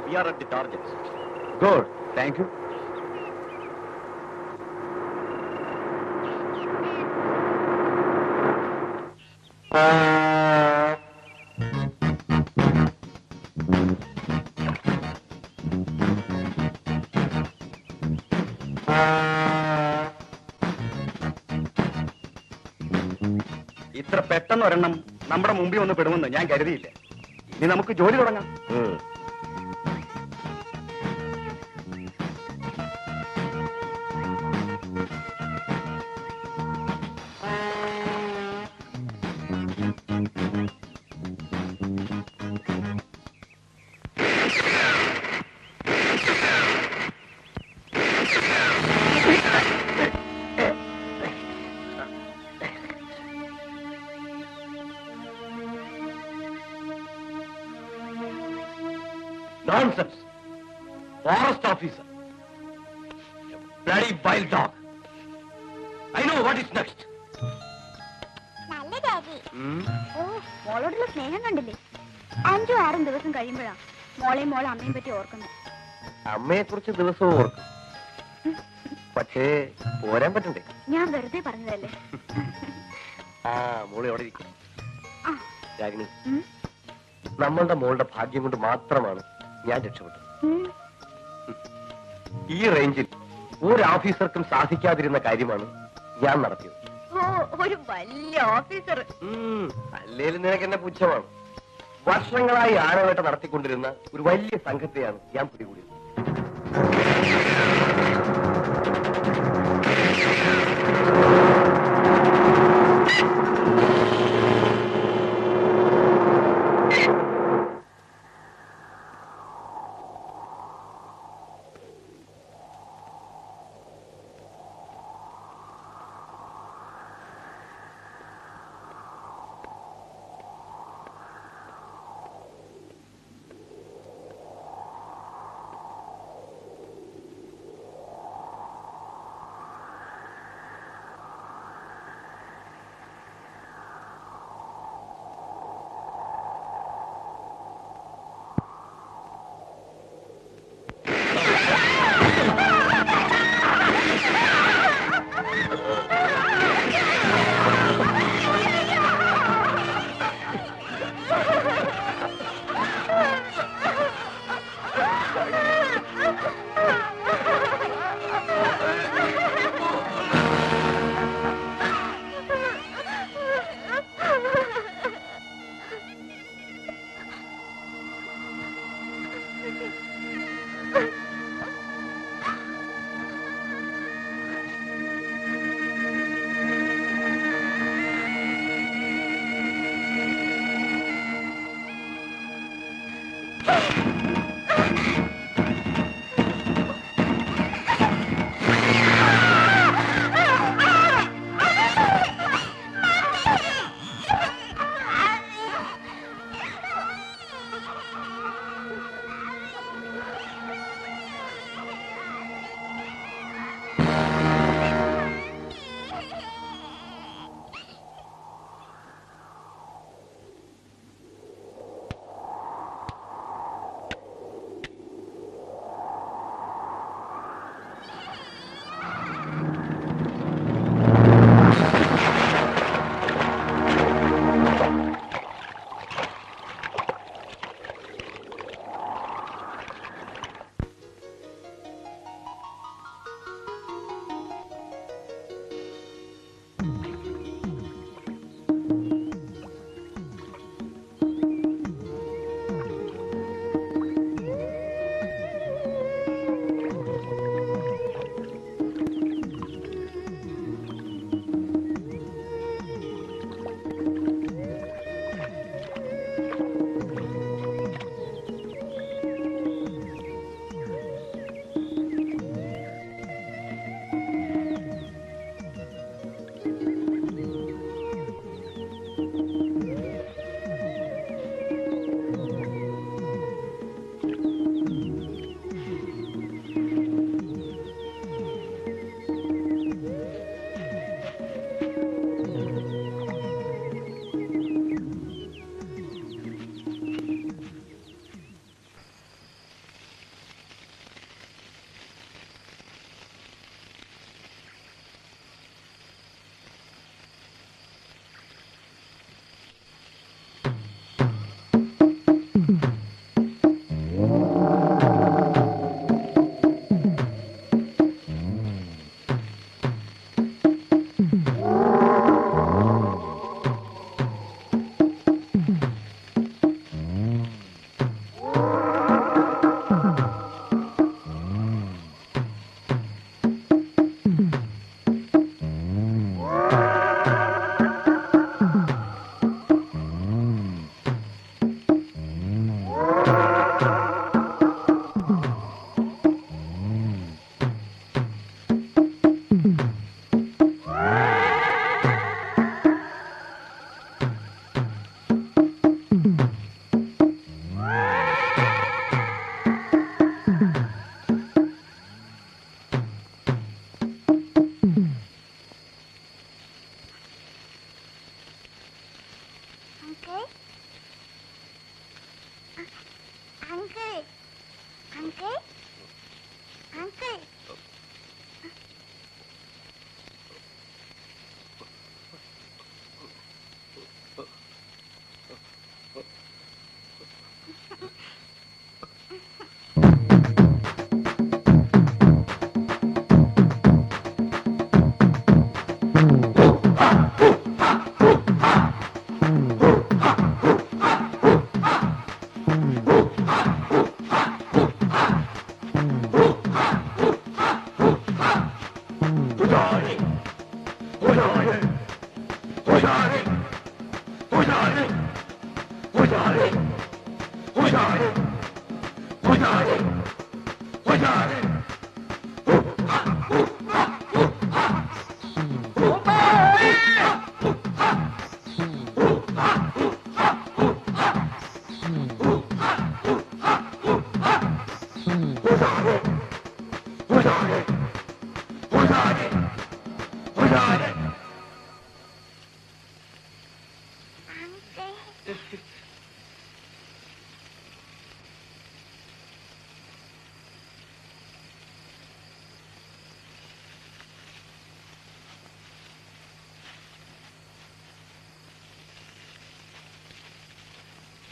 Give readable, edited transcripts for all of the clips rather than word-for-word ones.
We are at the targets. Good. Thank you. ഇത്ര പെട്ടെന്ന് ഒരെണ്ണം നമ്മുടെ മുമ്പിൽ ഒന്ന് പെടുമെന്ന് ഞാൻ കരുതിയില്ല. ഇനി നമുക്ക് ജോലി തുടങ്ങാം. Nonsense! Forest officer. A bloody wild dog. I know what is next. നല്ല ഡാഡി. ഓ, മോളോടുള്ള സ്നേഹം കണ്ടില്ലേ? 5-6 ദിവസം കഴിയുമ്പോഴാ മോളെയും അമ്മയും പറ്റി ഓർക്കുന്നത്. അമ്മയെ കുറിച്ച് ദിവസവും ഓർക്കും. പക്ഷേ പോരാൻ പറ്റണ്ടേ? ഞാൻ വെറുതെ പറഞ്ഞതല്ലേ. ആ മോളെ എവിടെ ഇരിക്കും? ആ, രാഗിണി, നമ്മളുടെ മോളുടെ ഭാഗ്യം കൊണ്ട് മാത്രമാണ് ഞാൻ രക്ഷപ്പെട്ടു. ഈ റേഞ്ചിൽ ഒരു ഓഫീസർക്കും സാധിക്കാതിരുന്ന കാര്യമാണ് ഞാൻ നടത്തിയത്. ഓ, ഒരു വലിയ ഓഫീസർ. അല്ലേലും നിനക്ക് എന്നെ പുച്ഛമാണ്. വർഷങ്ങളായി ആനവേട്ട നടത്തിക്കൊണ്ടിരുന്ന ഒരു വലിയ സംഘത്തെയാണ് ഞാൻ പിടികൂടിയത്.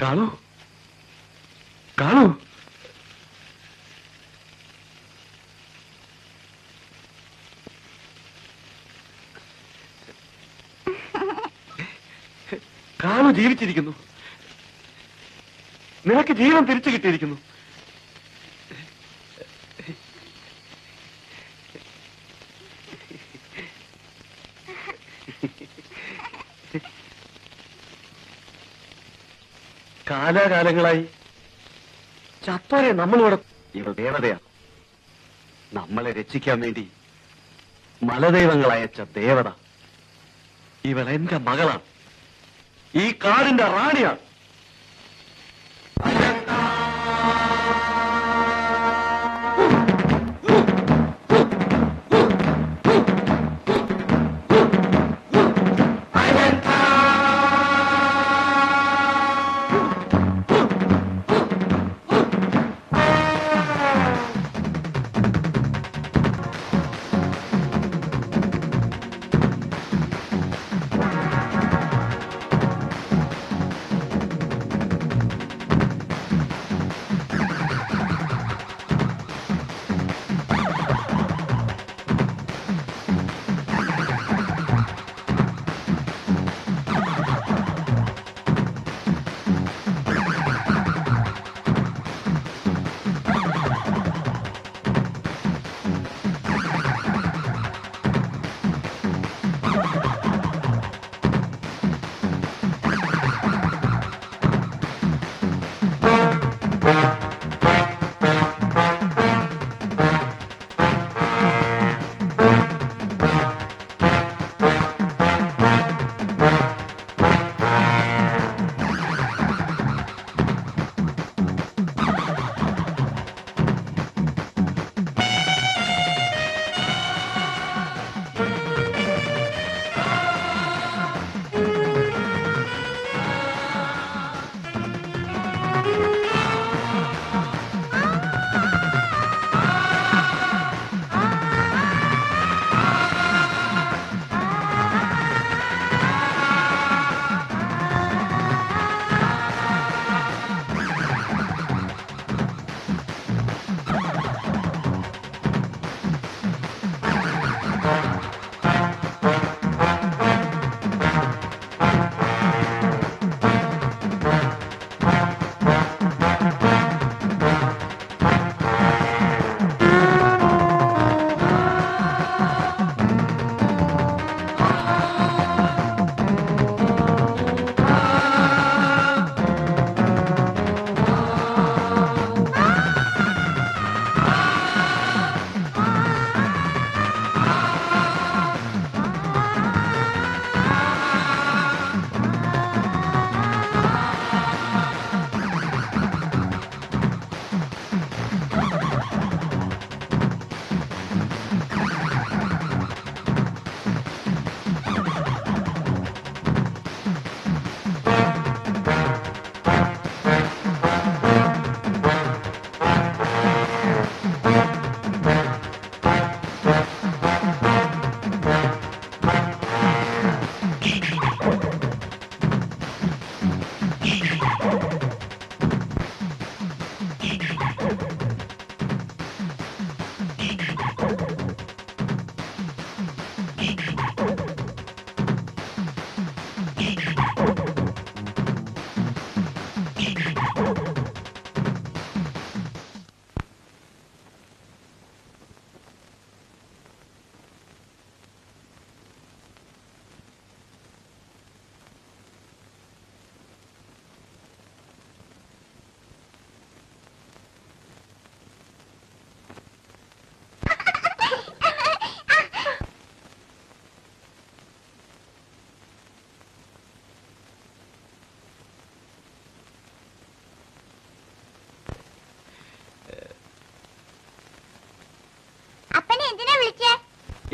കാണൂ കാണൂ. കാണു ജീവിച്ചിരിക്കുന്നു. നിനക്ക് ജീവൻ തിരിച്ചു കിട്ടിയിരിക്കുന്നു. കാലാകാലങ്ങളായി ചത്തോരെ നമ്മളിവിടെ ഇവ ദേവതയാണ്. നമ്മളെ രക്ഷിക്കാൻ വേണ്ടി മലദൈവങ്ങൾ അയച്ച ദേവത. ഇവൾ എന്റെ മകളാണ്. ഈ കാടിന്റെ റാണിയാണ്.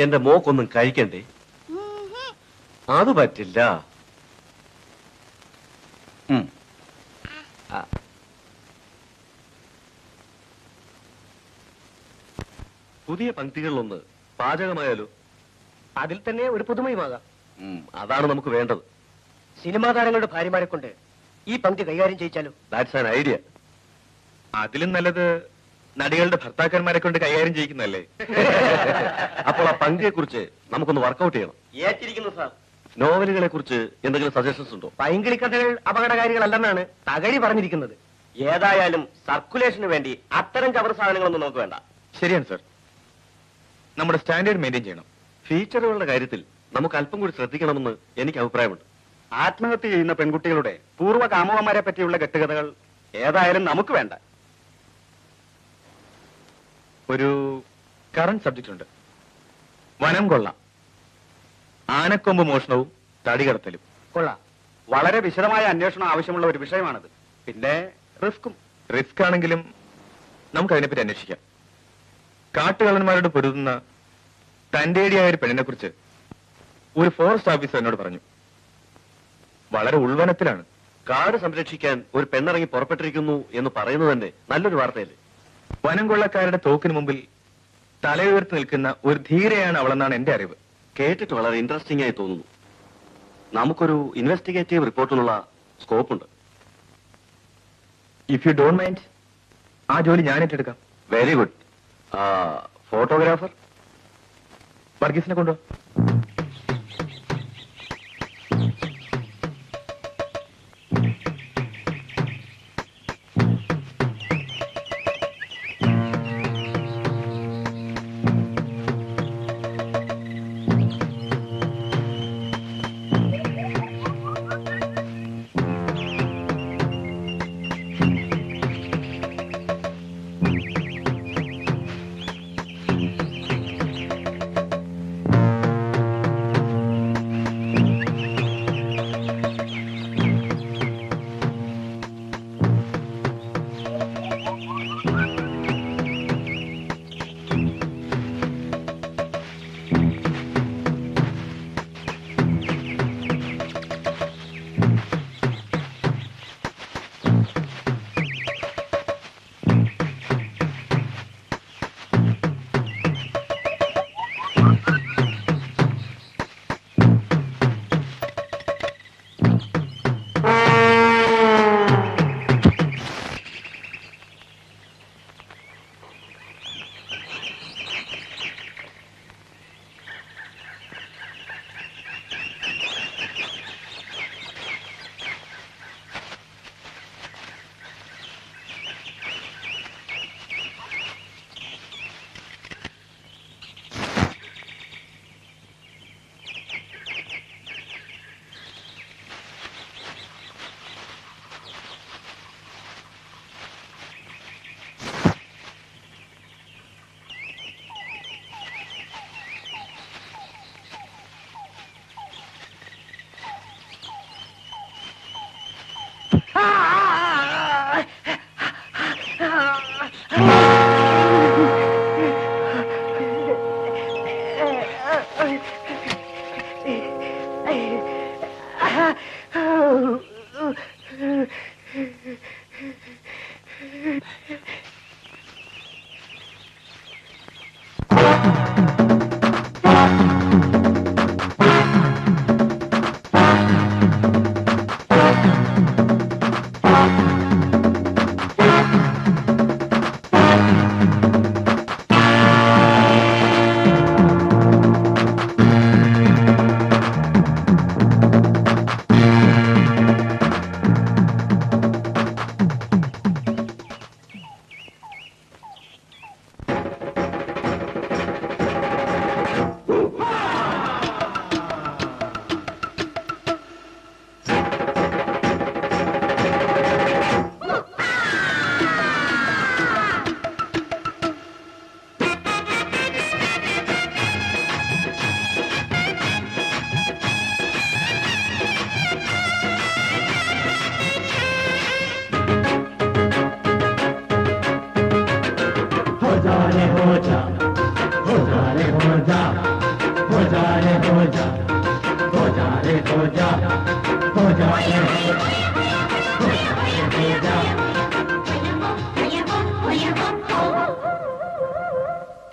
എന്റെ മോക്കൊന്നും കഴിക്കണ്ടേ? അത് പറ്റില്ല. പുതിയ പങ്ക്തികളിലൊന്ന് പാചകമായാലോ? അതിൽ തന്നെ ഒരു പുതുമയുമാകാം. അതാണ് നമുക്ക് വേണ്ടത്. സിനിമാ താരങ്ങളുടെ ഭാര്യമാരെ കൊണ്ട് ഈ പങ്ക്തി കൈകാര്യം ചെയ്യിച്ചാലോ? That's an idea. അതിലും നല്ലത് നടികളുടെ ഭർത്താക്കന്മാരെ കൊണ്ട് കൈകാര്യം ചെയ്യിക്കുന്നല്ലേ? അപ്പോൾ ആ പങ്ക്തിയെ കുറിച്ച് നമുക്കൊന്ന് വർക്കൗട്ട് ചെയ്യണം. ഏറ്റിരിക്കുന്നു സാർ. നോവലുകളെ കുറിച്ച് എന്തെങ്കിലും സജഷൻസ് ഉണ്ടോ? പൈങ്കിളി കഥകൾ അപകടകാരികളല്ലെന്നാണ് തകഴി പറഞ്ഞിരിക്കുന്നത്. ഏതായാലും സർക്കുലേഷന് വേണ്ടി അത്തരം ചവർ സാധനങ്ങളൊന്നും നമുക്ക് വേണ്ട. ശരിയാണ് സർ, നമ്മുടെ സ്റ്റാൻഡേർഡ് മെയിൻറ്റെയിൻ ചെയ്യണം. ഫീച്ചറുകളുടെ കാര്യത്തിൽ നമുക്ക് അല്പം കൂടി ശ്രദ്ധിക്കണമെന്ന് എനിക്ക് അഭിപ്രായമുണ്ട്. ആത്മഹത്യ ചെയ്യുന്ന പെൺകുട്ടികളുടെ പൂർവ്വ കാമുകന്മാരെ പറ്റിയുള്ള കെട്ടുകഥകൾ ഏതായാലും നമുക്ക് വേണ്ട. ഒരു കറന്റ് സബ്ജക്റ്റ് ഉണ്ട്, വനം കൊള്ള, ആനക്കൊമ്പ് മോഷണവും തടികടത്തലും. കൊള്ളാം. വളരെ വിശദമായ അന്വേഷണം ആവശ്യമുള്ള ഒരു വിഷയമാണത്. പിന്നെ റിസ്ക് ആണെങ്കിലും നമുക്ക് അതിനെപ്പറ്റി അന്വേഷിക്കാം. കാട്ടുകള്ളന്മാരോട് പൊരുതുന്ന തന്റേടിയായ ഒരു പെണ്ണിനെ കുറിച്ച് ഒരു ഫോറസ്റ്റ് ഓഫീസർ എന്നോട് പറഞ്ഞു. വളരെ ഉൾവനത്തിലാണ്. കാട് സംരക്ഷിക്കാൻ ഒരു പെണ്ണിറങ്ങി പുറപ്പെട്ടിരിക്കുന്നു എന്ന് പറയുന്നത് തന്നെ നല്ലൊരു വാർത്തയല്ലേ? വനം കൊള്ളക്കാരുടെ തോക്കിന് മുമ്പിൽ തലയുയർത്തി നിൽക്കുന്ന ഒരു ധീരയാണ് അവളെന്നാണ് എന്റെ അറിവ്. കേട്ടിട്ട് വളരെ ഇൻട്രസ്റ്റിംഗ് ആയി തോന്നുന്നു. നമുക്കൊരു ഇൻവെസ്റ്റിഗേറ്റീവ് റിപ്പോർട്ടിനുള്ള സ്കോപ്പ് ഉണ്ട്. ഇഫ് യു ഡോണ്ട് മൈൻഡ്, ആ ജോലി ഞാൻ ഏറ്റെടുക്കാം. Very good. ഫോട്ടോഗ്രാഫർ വർഗീസിനെ കൊണ്ടോ?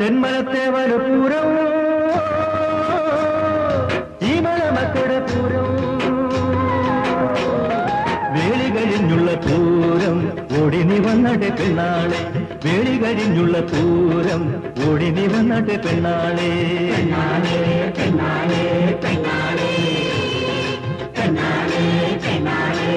തെന്മലത്തെ വലുപൂരം ഈ മലമക്കട പൂരം വേളികൾ ഓടി നീ വന്നട്ടെ പെണ്ണാളെ വേളി കഴിഞ്ഞുള്ള പൂരം ഓടി നീ വന്നട്ടെ പെണ്ണാളെ പെണ്ണാളെ പെണ്ണാളെ പെണ്ണാളെ പെണ്ണാളെ പെണ്ണാളെ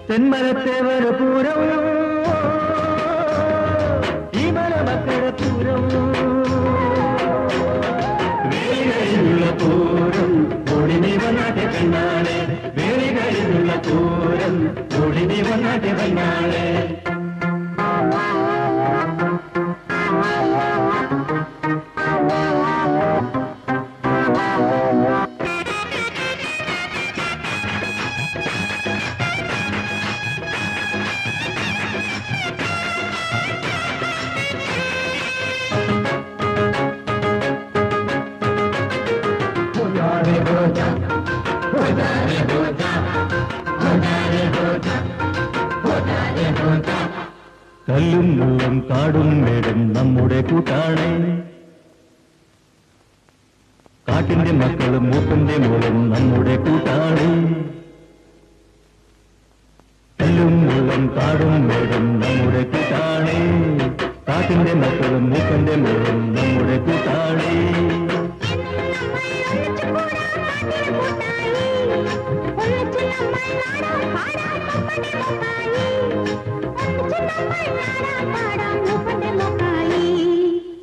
തെന്മലത്തേവര പൂരം ഈ മലമക്കര പൂരം വേളികളിലുള്ള പൂരം ഓടി നീ വന്നാട്ടെ പെണ്ണാളെ വേളികളിലുള്ള പൂരം ഓടി നീ വന്നാട്ടെ പെണ്ണാളെ കല്ലും മുള്ളും കാടും മേടും നമ്മുടെ കൂട്ടാണ് കാട്ടിന്റെ മക്കളും മൂപ്പന്റെ മോളും നമ്മുടെ കൂട്ടാണ് കല്ലും മുള്ളും കാടും മേടും നമ്മുടെ കൂട്ടാണ് കാട്ടിന്റെ മക്കളും മൂപ്പന്റെ മോളും നമ്മുടെ കൂട്ടാണ്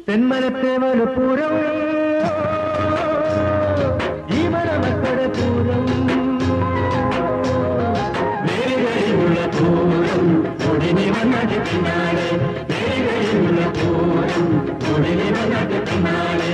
തെന്മലത്തേവല പൂരം ഈ മലമക്കര പൂരം വേളികളിലുള്ള പൂരം ഒടിനി വന്നാട്ടെ പിന്നാലെ വേളികളിലുള്ള പൂരം ഒടിനി വന്നാട്ടെ പിന്നാലെ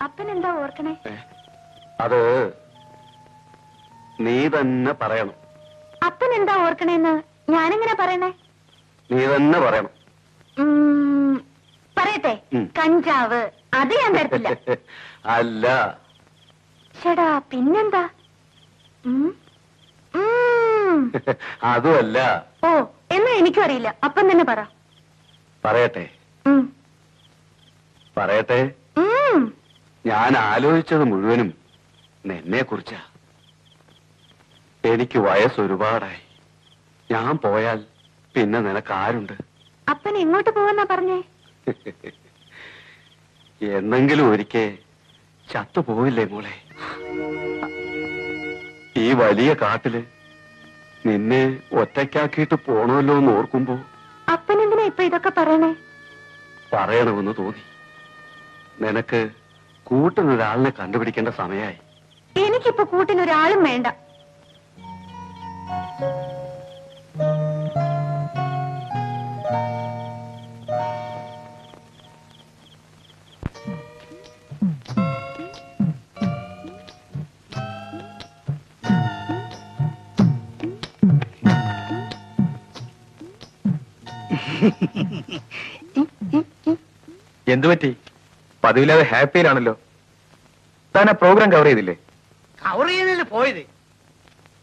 അപ്പനെന്താ ഓർക്കണേ? അത് നീ തന്നെ പറയണം. അപ്പനെന്താ ഓർക്കണേന്ന് ഞാനെങ്ങനെ പറയണേ? നീ തന്നെ പറയണം. പറയട്ടെ. കഞ്ചാവ് അത് ഞാൻ തരത്തില്ല. അല്ല. ചേടാ പിന്നെന്താ? അതുമല്ല. ഓ എന്നാ എനിക്കും അറിയില്ല. അപ്പം തന്നെ പറ. പറയട്ടെ. പറയട്ടെ. ഞാൻ ആലോചിച്ചത് മുഴുവനും നിന്നെ കുറിച്ചാ. എനിക്ക് വയസ്സ് ഒരുപാടായി. ഞാൻ പോയാൽ പിന്നെ നിനക്കാരുണ്ട്? അപ്പൻ എങ്ങോട്ട് പോവെന്നാ പറഞ്ഞേ? എന്നെങ്കിലും ഒരിക്കൽ ചത്തുപോയില്ലേ മോളെ? ഈ വലിയ കാട്ടില് നിന്നെ ഒറ്റയ്ക്കാക്കിയിട്ട് പോണമല്ലോ എന്ന് ഓർക്കുമ്പോ അപ്പനെന്തിനാ ഇപ്പൊ ഇതൊക്കെ പറയണേ? പറയണമെന്ന് തോന്നി. നിനക്ക് കൂട്ടിനൊരാളിനെ കണ്ടുപിടിക്കേണ്ട സമയമായി. എനിക്കിപ്പോ കൂട്ടിനൊരാളും വേണ്ട. എന്തു പറ്റി? പതിവില്ലാതെ ഹാപ്പിയിലാണല്ലോ. താൻ ആ പ്രോഗ്രാം കവർ ചെയ്തില്ലേ? കവർ ചെയ്യുന്നതിൽ പോയത്,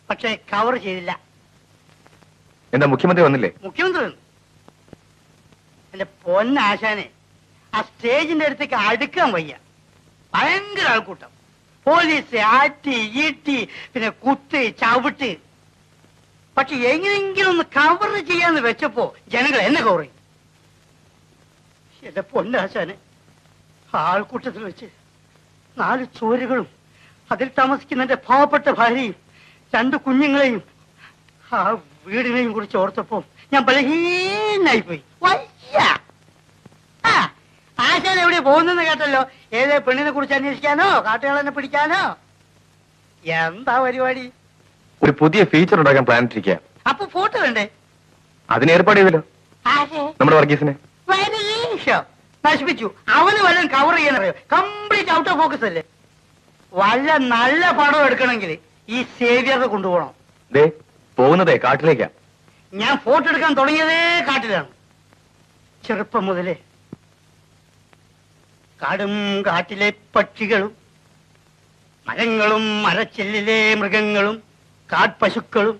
പക്ഷെ കവർ ചെയ്തില്ല. എന്താ മുഖ്യമന്ത്രി വന്നില്ലേ? മുഖ്യമന്ത്രി വന്നു. എന്റെ പൊന്നാശാനെ, ആ സ്റ്റേജിന്റെ അടുത്തേക്ക് അടുക്കാൻ വയ്യ. ഭയങ്കര ആൾക്കൂട്ടം. പോലീസ് ആറ്റി ഈട്ടി, പിന്നെ കുത്ത് ചവിട്ട്. പക്ഷെ എങ്ങനെയെങ്കിലും ഒന്ന് കവർ ചെയ്യാന്ന് വെച്ചപ്പോ ജനങ്ങൾ എന്നെ കവർ ചെയ്യും. എന്റെ പൊന്നാശാനെ, ആൾക്കൂട്ടത്തിൽ വെച്ച് 4 ചോരുകളും അതിൽ താമസിക്കുന്ന എന്റെ പാവപ്പെട്ട ഭാര്യയും 2 കുഞ്ഞുങ്ങളെയും ആ വീടിനെയും കുറിച്ച് ഓർത്തപ്പോ ഞാൻ ബലഹീനായിപ്പോയി. വയ്യ. ആശാൻ എവിടെ പോകുന്നെന്ന് കേട്ടല്ലോ. ഏതേ പെണ്ണിനെ കുറിച്ച് അന്വേഷിക്കാനോ കാട്ടുകളെന്നെ പിടിക്കാനോ? എന്താ പരിപാടി? ഒരു പുതിയ ഫീച്ചർ ഉണ്ടാക്കാൻ പ്ലാൻ ഇട്ടിരിക്കുക. അപ്പൊ ഫോട്ടോ വേണ്ടേ? അതിന് ഏർപ്പാട് ചെയ്തല്ലോ ആശേ നമ്മുടെ വർഗീസിനെ. നശിപ്പിച്ചു. അവന് വല്ലതും കവർ ചെയ്യാനറിയോ? കംപ്ലീറ്റ് ഔട്ട് ഓഫ് ഫോക്കസ് അല്ലേ. വല്ല നല്ല പടം എടുക്കണമെങ്കിൽ ഈ സേവിയറിനെ കൊണ്ടുപോകണം. ദേ പോകുന്നതേ കാട്ടിലേക്കാ. ഞാൻ ഫോട്ടോ എടുക്കാൻ തുടങ്ങിയതേ കാട്ടിലാണ്. ചെറുപ്പം മുതലേ കാടും കാട്ടിലെ പക്ഷികളും മരങ്ങളും മരച്ചില്ലിലെ മൃഗങ്ങളും കാട്ട്പശുക്കളും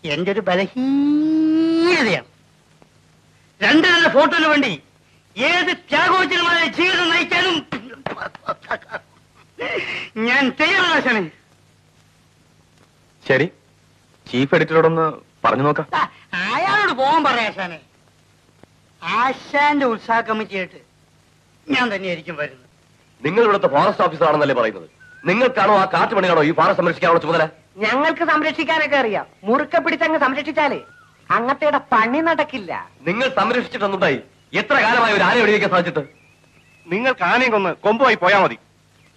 എന്റെ ഒരു ബലഹീനതയാണ്. 2 നല്ല ഫോട്ടോന് വേണ്ടി ഏത് ത്യാഗോചനമായ ജീവിതം നയിക്കാനും ഞാൻ തയ്യാറാണ് ആശാനെ. ശരി, ചീഫ് എഡിറ്ററോടൊന്ന് പറഞ്ഞു നോക്കാം. അയാളോട് പോകാൻ പറയാം ആശാനെ. ആശാന്റെ ഉത്സാഹ കമ്മിറ്റിയായിട്ട് ഞാൻ തന്നെയായിരിക്കും വരുന്നത്. നിങ്ങൾ ഇവിടുത്തെ ഫോറസ്റ്റ് ഓഫീസർ ആണെന്നല്ലേ പറയുന്നത്? നിങ്ങൾക്കാണോ ആ കാട്ടുപണിയാണോ ഈ ഫോറസ്റ്റ് സംരക്ഷിക്കാനുള്ള ചുമതല? ഞങ്ങൾക്ക് സംരക്ഷിക്കാനൊക്കെ അറിയാം. മുറുക്കെ പിടിച്ചങ്ങ് സംരക്ഷിച്ചാലേ അങ്ങനത്തെ പണി നടക്കില്ല. നിങ്ങൾ സംരക്ഷിച്ചിട്ടൊന്നുണ്ടായി? എത്ര കാലമായി ഒരു ആന വെടിവെക്കാൻ സാധിച്ചിട്ട്? നിങ്ങൾക്ക് ആനയും കൊന്ന് കൊമ്പുമായി പോയാ മതി.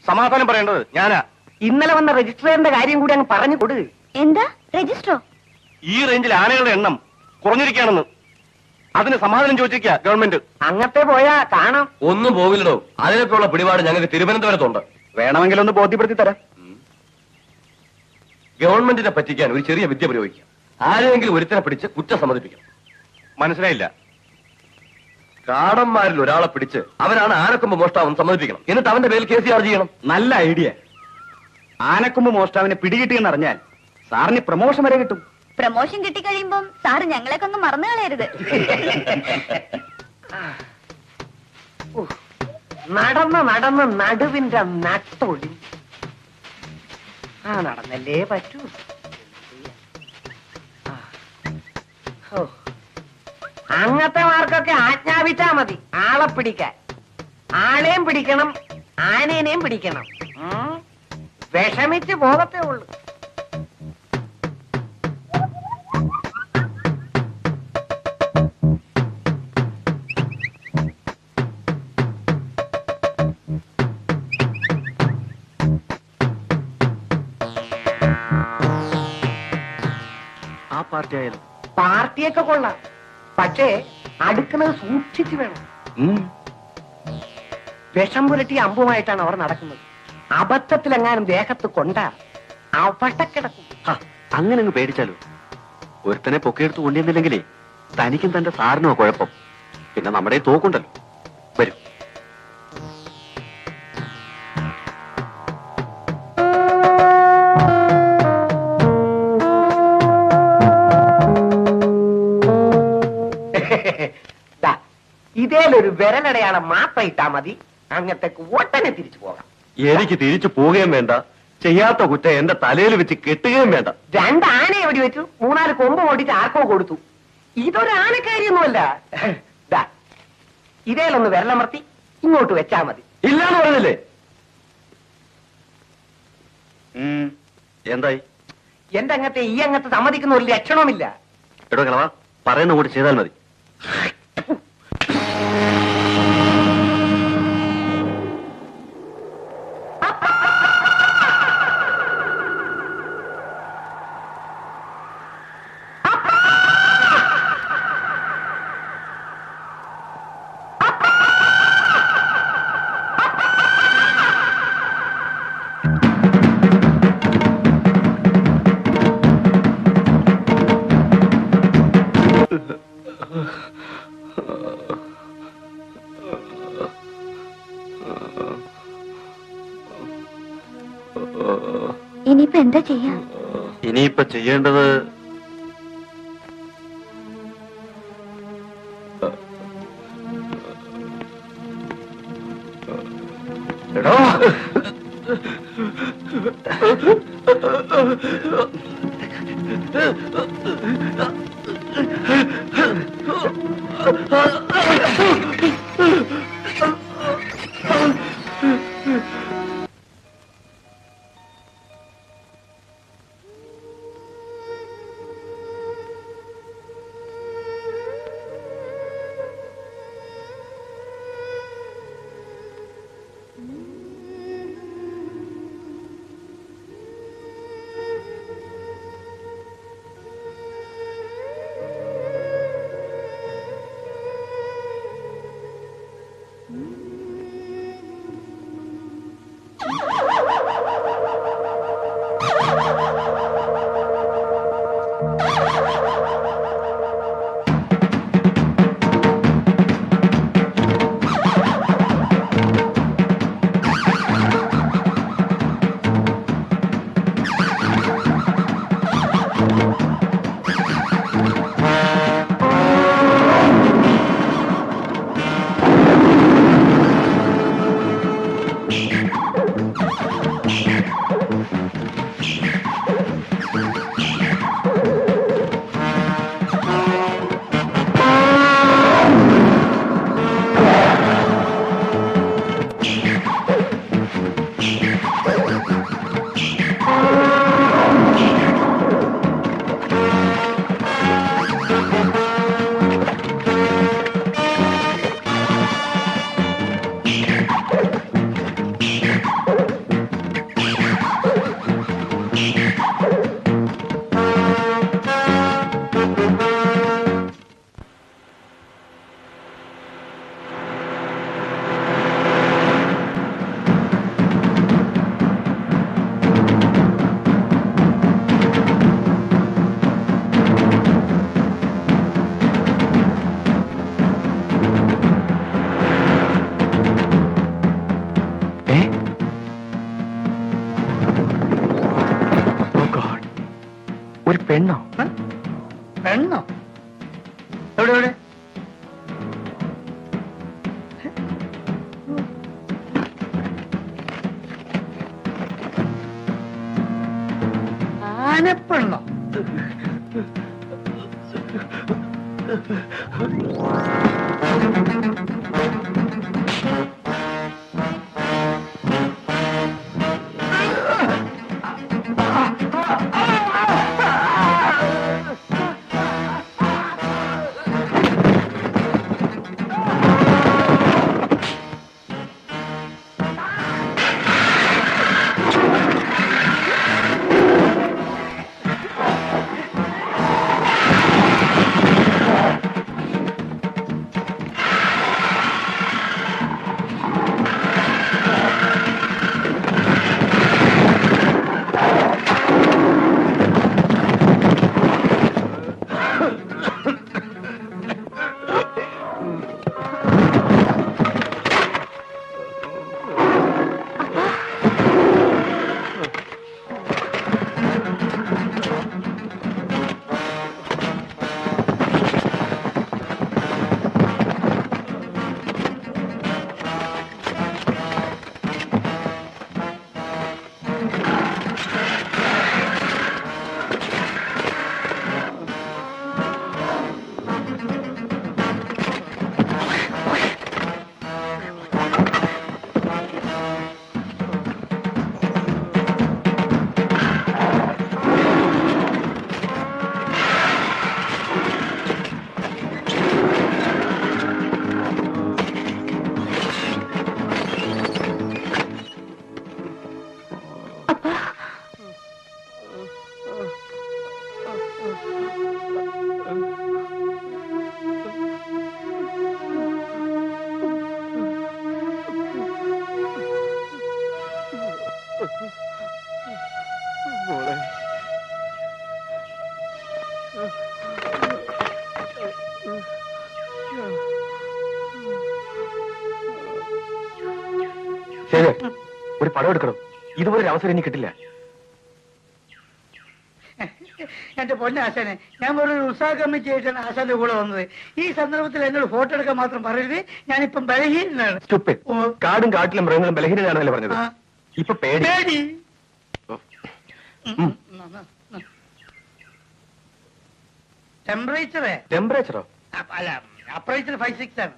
സമാധാനം പറയേണ്ടത് ഞാനാ. ഇന്നലെ വന്ന രജിസ്ട്രേറിന്റെ കാര്യം കൂടി അങ്ങ് പറഞ്ഞു കൊടു. എന്താ രജിസ്റ്ററോ? ഈ റേഞ്ചിൽ ആനകളുടെ എണ്ണം കുറഞ്ഞിരിക്കുകയാണെന്ന് അതിന് സമാധാനം ചോദിച്ചിരിക്കുക ഗവൺമെന്റ്. അങ്ങത്തെ പോയാ കാണാം. ഒന്നും പോകില്ലടോ. അതിനൊക്കെയുള്ള പിടിപാട് ഞങ്ങൾക്ക് തിരുവനന്തപുരത്തുണ്ട്. വേണമെങ്കിൽ ഒന്ന് ബോധ്യപ്പെടുത്തി തരാം. ഗവൺമെന്റിനെ പറ്റിക്കാൻ ഒരു ചെറിയ വിദ്യ പ്രയോഗിക്കാം. ആരെങ്കിലും ഒരുത്തനെ പിടിച്ച് കുറ്റം സമ്മതിപ്പിക്കണം. മനസ്സിലായില്ല? കാടന്മാരിൽ ഒരാളെ പിടിച്ച് അവനാണ് ആനക്കൊമ്പ് മോഷ്ടാവെന്ന് സമ്മതിപ്പിക്കണം. എന്നിട്ട് അവന്റെ പേരിൽ കേസ് ചാർജ് ചെയ്യണം. നല്ല ഐഡിയ. ആനക്കൊമ്പ് മോഷ്ടാവിനെ പിടികിട്ടിയെന്ന് അറിഞ്ഞാൽ സാറിന് പ്രമോഷൻ വരെ കിട്ടും. പ്രമോഷൻ കിട്ടിക്കഴിയുമ്പം സാറ് ഞങ്ങളെയൊക്കെ ഒന്ന് മറന്നു കളയരുത്. നടന്ന് നടന്ന് നടുവിന്റെ നട്ടൊടി. നടന്നല്ലേ പറ്റൂ. അങ്ങനത്തെ മാർക്കൊക്കെ ആജ്ഞാപിച്ചാ മതി ആളെ പിടിക്കാൻ. ആളെയും പിടിക്കണം, ആനേനെയും പിടിക്കണം. വിഷമിച്ച് പോകത്തേ ഉള്ളൂ. ആ പാർട്ടി ആയാലും പാർട്ടിയൊക്കെ കൊള്ളാം, പക്ഷേ അടുക്കുന്നത് സൂക്ഷിച്ചു വേണം. വിഷം പുരട്ടിയ അമ്പുമായിട്ടാണ് അവർ നടക്കുന്നത്. അബദ്ധത്തിലെങ്ങാനും ദേഹത്ത് കൊണ്ട അവിടെ കിടക്കും. അങ്ങനെ അങ്ങ് പേടിച്ചാലോ? ഒരുത്തനെ പൊക്കിയെടുത്ത് കൊണ്ടുവന്നില്ലെങ്കിലേ തനിക്കും തന്റെ സാറിനോ കുഴപ്പം. പിന്നെ നമ്മുടെ തോക്കുണ്ടല്ലോ. വരും. ഇതേലൊരു വിരലടയാളം മാത്രം ഇട്ടാ മതി. അങ്ങനത്തേക്ക് ഒട്ടനെ തിരിച്ചു പോകാം. എനിക്ക് തിരിച്ചു പോവുകയും വേണ്ട, ചെയ്യാത്ത കുറ്റം എന്റെ തലയിൽ വെച്ച് കെട്ടുകയും വേണ്ട. 2 ആനയെ വെടി വെച്ചു, 3-4 കൊമ്പ് ഓടിച്ച് ആർക്കോ കൊടുത്തു. ഇതൊരു ആനക്കാരിയൊന്നുമല്ല. ഇതേലൊന്ന് വിരലമർത്തി ഇങ്ങോട്ട് വെച്ചാ മതി. ഇല്ലാന്ന് പറഞ്ഞില്ലേ? എന്തായി? എന്റെ അങ്ങത്തെ ഈ അങ്ങത്തെ സമ്മതിക്കുന്ന ഒരു ലക്ഷണവുമില്ല. എടോ കളവാ, പറയുന്ന കൂടി ചെയ്താൽ മതി. ഇനിയിപ്പോ എന്താ ചെയ്യാ? ഇനിയിപ്പോ ചെയ്യേണ്ടത് എടോ, ഒരു പെണ്ണോ? പെണ്ണോ? എവിടെ എവിടെ? ആനപ്പെണ്ണോ? ശരി, ഒരു പടം എടുക്കണം. ഇതുപോലൊരു അവസരം ഇനി കിട്ടില്ല. എന്റെ പൊന്നാശാനെ, ഞാൻ വെറൊരു ഉത്സാഹ കമ്മിറ്റി ആയിട്ടാണ് ആശാന്റെ കൂടെ വന്നത്. ഈ സന്ദർഭത്തിൽ എന്നോട് ഫോട്ടോ എടുക്കാൻ മാത്രം പറയരുത്. ഞാനിപ്പം ബലഹീനാണ്. Stupid. കാടും കാട്ടിലും മൃഗങ്ങളും ബലഹീനരാണെന്നല്ലേ പറഞ്ഞത്? ആ. ഇപ്പൊ പേടി. പേടി. ടെമ്പറേച്ചറേ ടെമ്പറേച്ചറോ? അല്ല, അപ്പറേച്ചർ 5-6 ആണ്.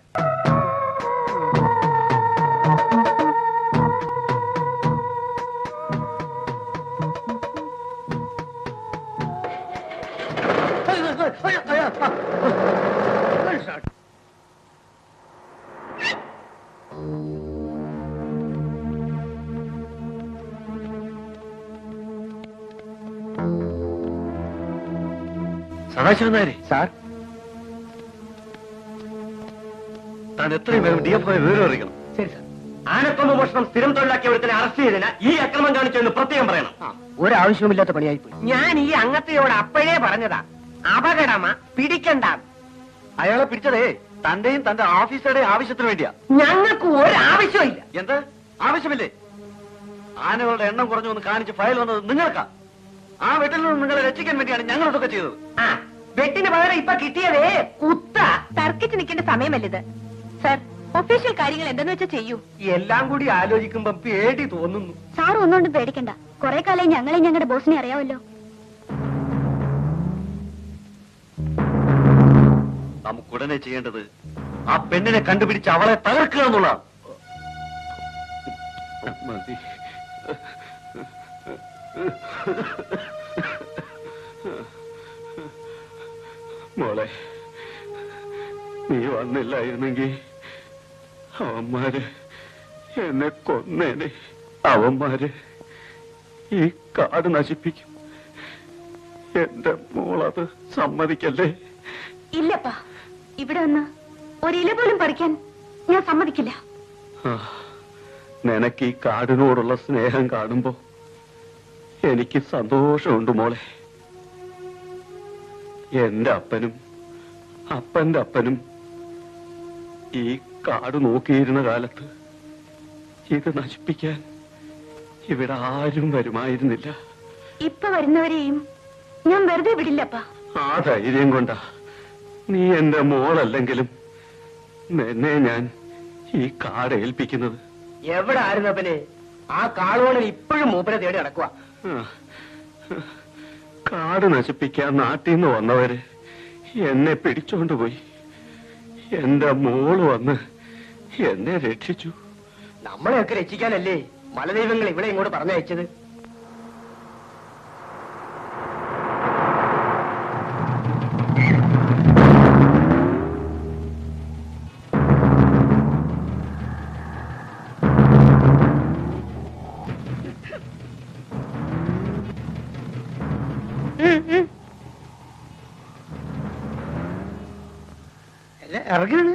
സദാശിവൻ നായരെ, സാർ, താൻ എത്രയും വേഗം DFO വിവരം അറിയിക്കണം. ശരി സാർ. ആനക്കൊമ്പ് മോഷണം സ്ഥിരം തൊഴിലാക്കിയ ഒരുത്തനെ അറസ്റ്റ് ചെയ്തതിന് ഈ അക്രമം കാണിച്ചെന്ന് പ്രത്യേകം പറയണം. ഒരാവശ്യവുമില്ലാത്ത പണിയായി പോയി. ഞാൻ ഈ അംഗത്തിയോട് അപ്പോഴേ പറഞ്ഞതാ, അപകടമാ, പിടിക്കണ്ട. അയാളെ പിടിച്ചതേ തന്റെയും തന്റെ ഓഫീസറുടെയും ആവശ്യത്തിന് വേണ്ടിയാ. ഞങ്ങൾക്ക് ഒരാവശ്യമില്ല. എന്ത് ആവശ്യമില്ലേ? ആനകളുടെ എണ്ണം കുറഞ്ഞു എന്ന് കാണിച്ച് ഫയൽ വന്നത് നിങ്ങൾക്കാ. ആ വെട്ടിൽ നിന്ന് നിങ്ങളെ രക്ഷിക്കാൻ വേണ്ടിയാണ് ഞങ്ങൾ ഇതൊക്കെ ചെയ്തത്. ആ വെട്ടിന് പകരം ഇപ്പൊ കിട്ടിയതേ കുത്ത. തർക്കിച്ച് നിൽക്കേണ്ട സമയമല്ലിത്. സർ, ഒഫീഷ്യൽ കാര്യങ്ങൾ എന്തെന്ന് വെച്ചാൽ ചെയ്യൂ. എല്ലാം കൂടി ആലോചിക്കുമ്പോ പേടി തോന്നുന്നു. സാർ ഒന്നുകൊണ്ടും പേടിക്കണ്ട. കുറെ കാലം ഞങ്ങളെ ഞങ്ങളുടെ ബോസിനെ അറിയാമല്ലോ. നമുക്കുടനെ ചെയ്യേണ്ടത് ആ പെണ്ണിനെ കണ്ടുപിടിച്ച് അവളെ തകർക്കുക എന്നുള്ളതാണ്. മതി. മോളെ, നീ വന്നില്ലായിരുന്നെങ്കിൽ അവന്മാര് എന്നെ കൊന്നേനെ. അവന്മാര് ഈ കാട് നശിപ്പിക്കും. എന്റെ മോളത് സമ്മതിക്കല്ലേ? ഇല്ലപ്പാ, ഇവിടെ വന്ന് ഒരില പോലും പറിക്കാൻ ഞാൻ സമ്മതിക്കില്ല. ആ, നിനക്ക് ഈ കാടിനോടുള്ള സ്നേഹം കാണുമ്പോ എനിക്ക് സന്തോഷമുണ്ട് മോളെ. എന്റെ അപ്പനും അപ്പന്റെ അപ്പനും ഈ കാട് നോക്കിയിരുന്ന കാലത്ത് ഇത് നശിപ്പിക്കാൻ ഇവിടെ ആരും വരുമായിരുന്നില്ല. ഇപ്പൊ വരുന്നവരെയും ഞാൻ വെറുതെ വിടില്ലപ്പാ. ആ ധൈര്യം കൊണ്ടാ നീ എന്റെ മോളല്ലെങ്കിലും നിന്നെ ഞാൻ ഈ കാട് ഏൽപ്പിക്കുന്നത്. എവിടെ ആയിരുന്നപ്പനെ? ആ കാളോണിൽ ഇപ്പോഴും മൂപ്പരെ തേടി നടക്കുക. കാട് നശിപ്പിക്കാൻ നാട്ടിൽ നിന്ന് വന്നവര് എന്നെ പിടിച്ചോണ്ടുപോയി. എന്റെ മോള് വന്ന് എന്നെ രക്ഷിച്ചു. നമ്മളെയൊക്കെ രക്ഷിക്കാനല്ലേ മലദൈവങ്ങൾ ഇവിടെ ഇങ്ങോട്ട് പറഞ്ഞയച്ചത്. ഇറങ്ങാണ്.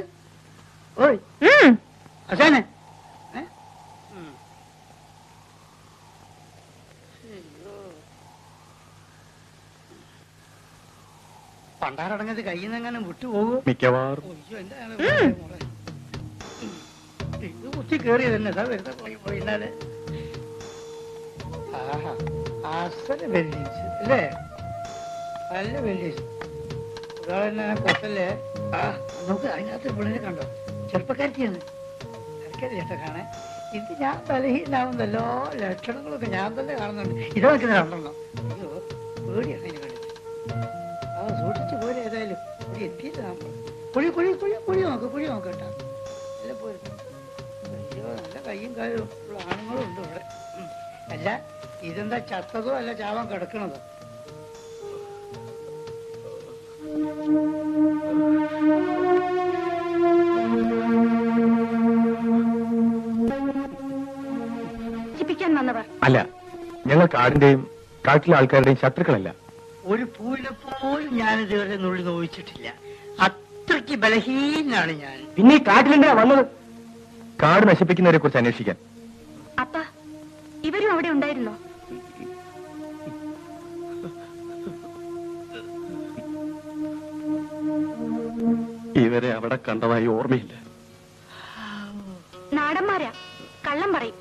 ഓയ് അശാനെ, പണ്ടാരടങ്ങത് കയ്യിൽ നിന്ന് എങ്ങനെ വിട്ടുപോകൂ. മിക്കവാറും. ഇത് കുത്തി കേറിയത് തന്നെ. വെറുതെ പോയിന്നാല് അസല വെല്ലീസ് അല്ലേ? നല്ല വെല്ലീസ്. ഒരാളെന്നെ കൊത്തല്ലേ? നമുക്ക് അതിനകത്ത് പിള്ളേരെ കണ്ടോ? ചെറുപ്പക്കാരിയാണ്. എനിക്കത് ചേട്ടാ കാണാൻ. ഇത് ഞാൻ ബലഹീനാവുന്നല്ലോ. ലക്ഷണങ്ങളൊക്കെ ഞാൻ തന്നെ കാണുന്നുണ്ട്. ഇത് നിൽക്കുന്ന രണ്ടെണ്ണം. അയ്യോ, പേടിയാണ് അതിനെ കണ്ടിട്ട്. സൂക്ഷിച്ചു പോലെ. ഏതായാലും ഇവിടെ എത്തിയില്ല നമ്മൾ. കുഴി കുഴി കുഴി കുഴി നോക്ക്, കുഴി നോക്കട്ടാ. എല്ലാം പോയിരുന്നു. അയ്യോ, നല്ല കയ്യും കാലും ഉള്ള ആണുങ്ങളും ഉണ്ട് ഇവിടെ. അല്ല, ഇതെന്താ ചത്തതോ അല്ല ചാവാൻ കിടക്കണതോ? അല്ല, ഞങ്ങൾ കാടിന്റെയും കാട്ടിലെ ആൾക്കാരുടെയും ശത്രുക്കളല്ല. ഒരു പൂവിനെ പോലും ഞാനിതുവരെ നുള്ളി നോവിച്ചിട്ടില്ല. അത്രയ്ക്ക് ബലഹീനാണ് ഞാൻ. പിന്നെ ഈ കാട്ടിലെന്താ വന്നത്? കാട് നശിപ്പിക്കുന്നവരെ കുറിച്ച് അന്വേഷിക്കാൻ. അപ്പ ഇവരും അവിടെ ഉണ്ടായിരുന്നോ? ഇവരെ അവിടെ കണ്ടതായി ഓർമ്മയില്ല. നാടന്മാരാ, കള്ളം പറയും.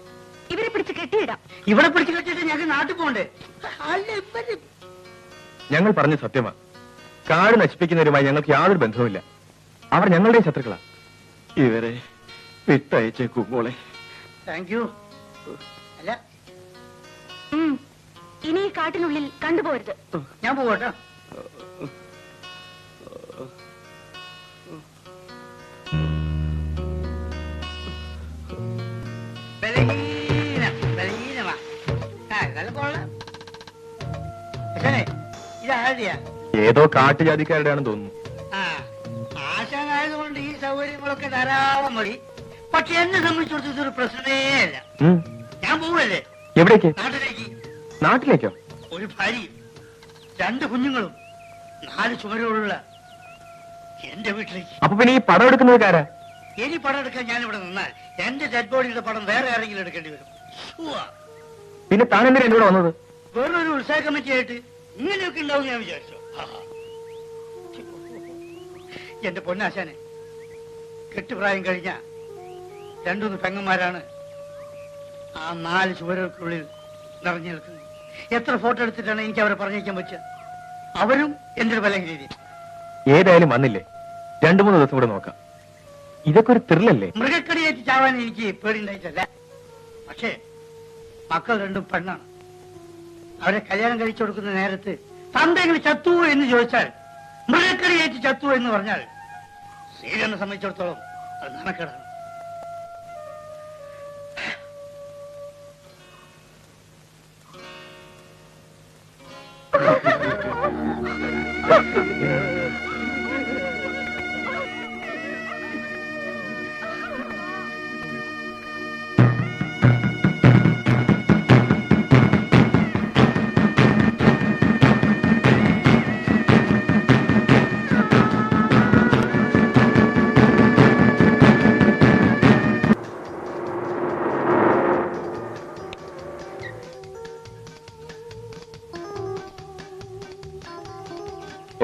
ഇവരെ പിടിച്ച് കെട്ടിയിടാം. ഇവിടെ പിടിച്ചു കെട്ടിട്ട് ഞങ്ങൾക്ക് നാട്ടിൽ പോകണ്ടേ? അല്ല ഇവര് ഞങ്ങൾ പറഞ്ഞ സത്യമാണ്. കാട് നശിപ്പിക്കുന്നവരുമായി ഞങ്ങൾക്ക് യാതൊരു ബന്ധവുമില്ല. അവർ ഞങ്ങളുടെ ശത്രുക്കളാ. ഇവരെ വിട്ടയച്ചേക്കും മോളെ. Thank you. അല്ല ഇനി ഈ കാട്ടിനുള്ളിൽ കണ്ടുപോരുത്. ഞാൻ പോകട്ടോ. ബലഹീനമാ. ഇതെല്ലാം കൊള്ളാം. പക്ഷേ ഇതാദ്യാ ഏതോ കാട്ടുജാതിക്കാരുടെയാണെന്ന് തോന്നുന്നു. ആശാനായതുകൊണ്ട് ഈ സൗകര്യങ്ങളൊക്കെ ധാരാളം മതി. പക്ഷെ എന്നെ സംബന്ധിച്ചിടത്തോളം ഇതൊരു പ്രശ്നമേ അല്ല. ഉം. ഞാൻ പോവല്ലേ എവിടേക്ക്? നാട്ടിലേക്ക്. നാട്ടിലേക്കോ? ഒരു ഭാര്യയും 2 കുഞ്ഞുങ്ങളും 4 ചുമരോടുള്ള എന്റെ വീട്ടിലേക്ക്. അപ്പൊ പിന്നെ ഈ പടം എടുക്കുന്നത് കാരാ? ഇനി പടം എടുക്കാൻ ഞാൻ ഇവിടെ നിന്നാൽ എന്റെ ഡെഡ് ബോഡിയുടെ പടം വേറെ ആരെങ്കിലും എടുക്കേണ്ടി വരും. പിന്നെ താൻ എന്തിനാ എന്നോട് വന്നത്? വേറൊരു ഉത്സവ കമ്മിറ്റി ആയിട്ട് ഇങ്ങനെയൊക്കെ ഉണ്ടാവും ഞാൻ വിചാരിച്ചു. എന്റെ പൊന്നാശാനെ, കെട്ടുപ്രായം കഴിഞ്ഞ 2 പെങ്ങന്മാരാണ് ആ 4 ചുവരുകൾക്കുള്ളിൽ നിറഞ്ഞു നിൽക്കുന്നത്. എത്ര ഫോട്ടോ എടുത്തിട്ടാണ് എനിക്ക് അവരെ പറഞ്ഞേക്കാൻ പറ്റുക? അവരും എന്റെ ഒരു ബലം രീതി. ഏതായാലും വന്നില്ലേ, 2-3 ദിവസം കൂടെ നോക്കാം. ഇതൊക്കെ ഒരു ത്രില്ലല്ലേ? മൃഗക്കടിയേറ്റ് ചാവാൻ എനിക്ക് പേടിയുണ്ടായിട്ടല്ല. പക്ഷേ മക്കൾ 2 പെണ്ണാണ്. അവരെ കല്യാണം കഴിച്ചു കൊടുക്കുന്ന നേരത്ത് തന്തെങ്കിലും ചത്തുവോ എന്ന് ചോദിച്ചാൽ, മൃഗക്കടിയേറ്റ് ചത്തുവോ എന്ന് പറഞ്ഞാൽ ശ്രീരനെ സംബന്ധിച്ചിടത്തോളം അത് നാണക്കേടാണ്.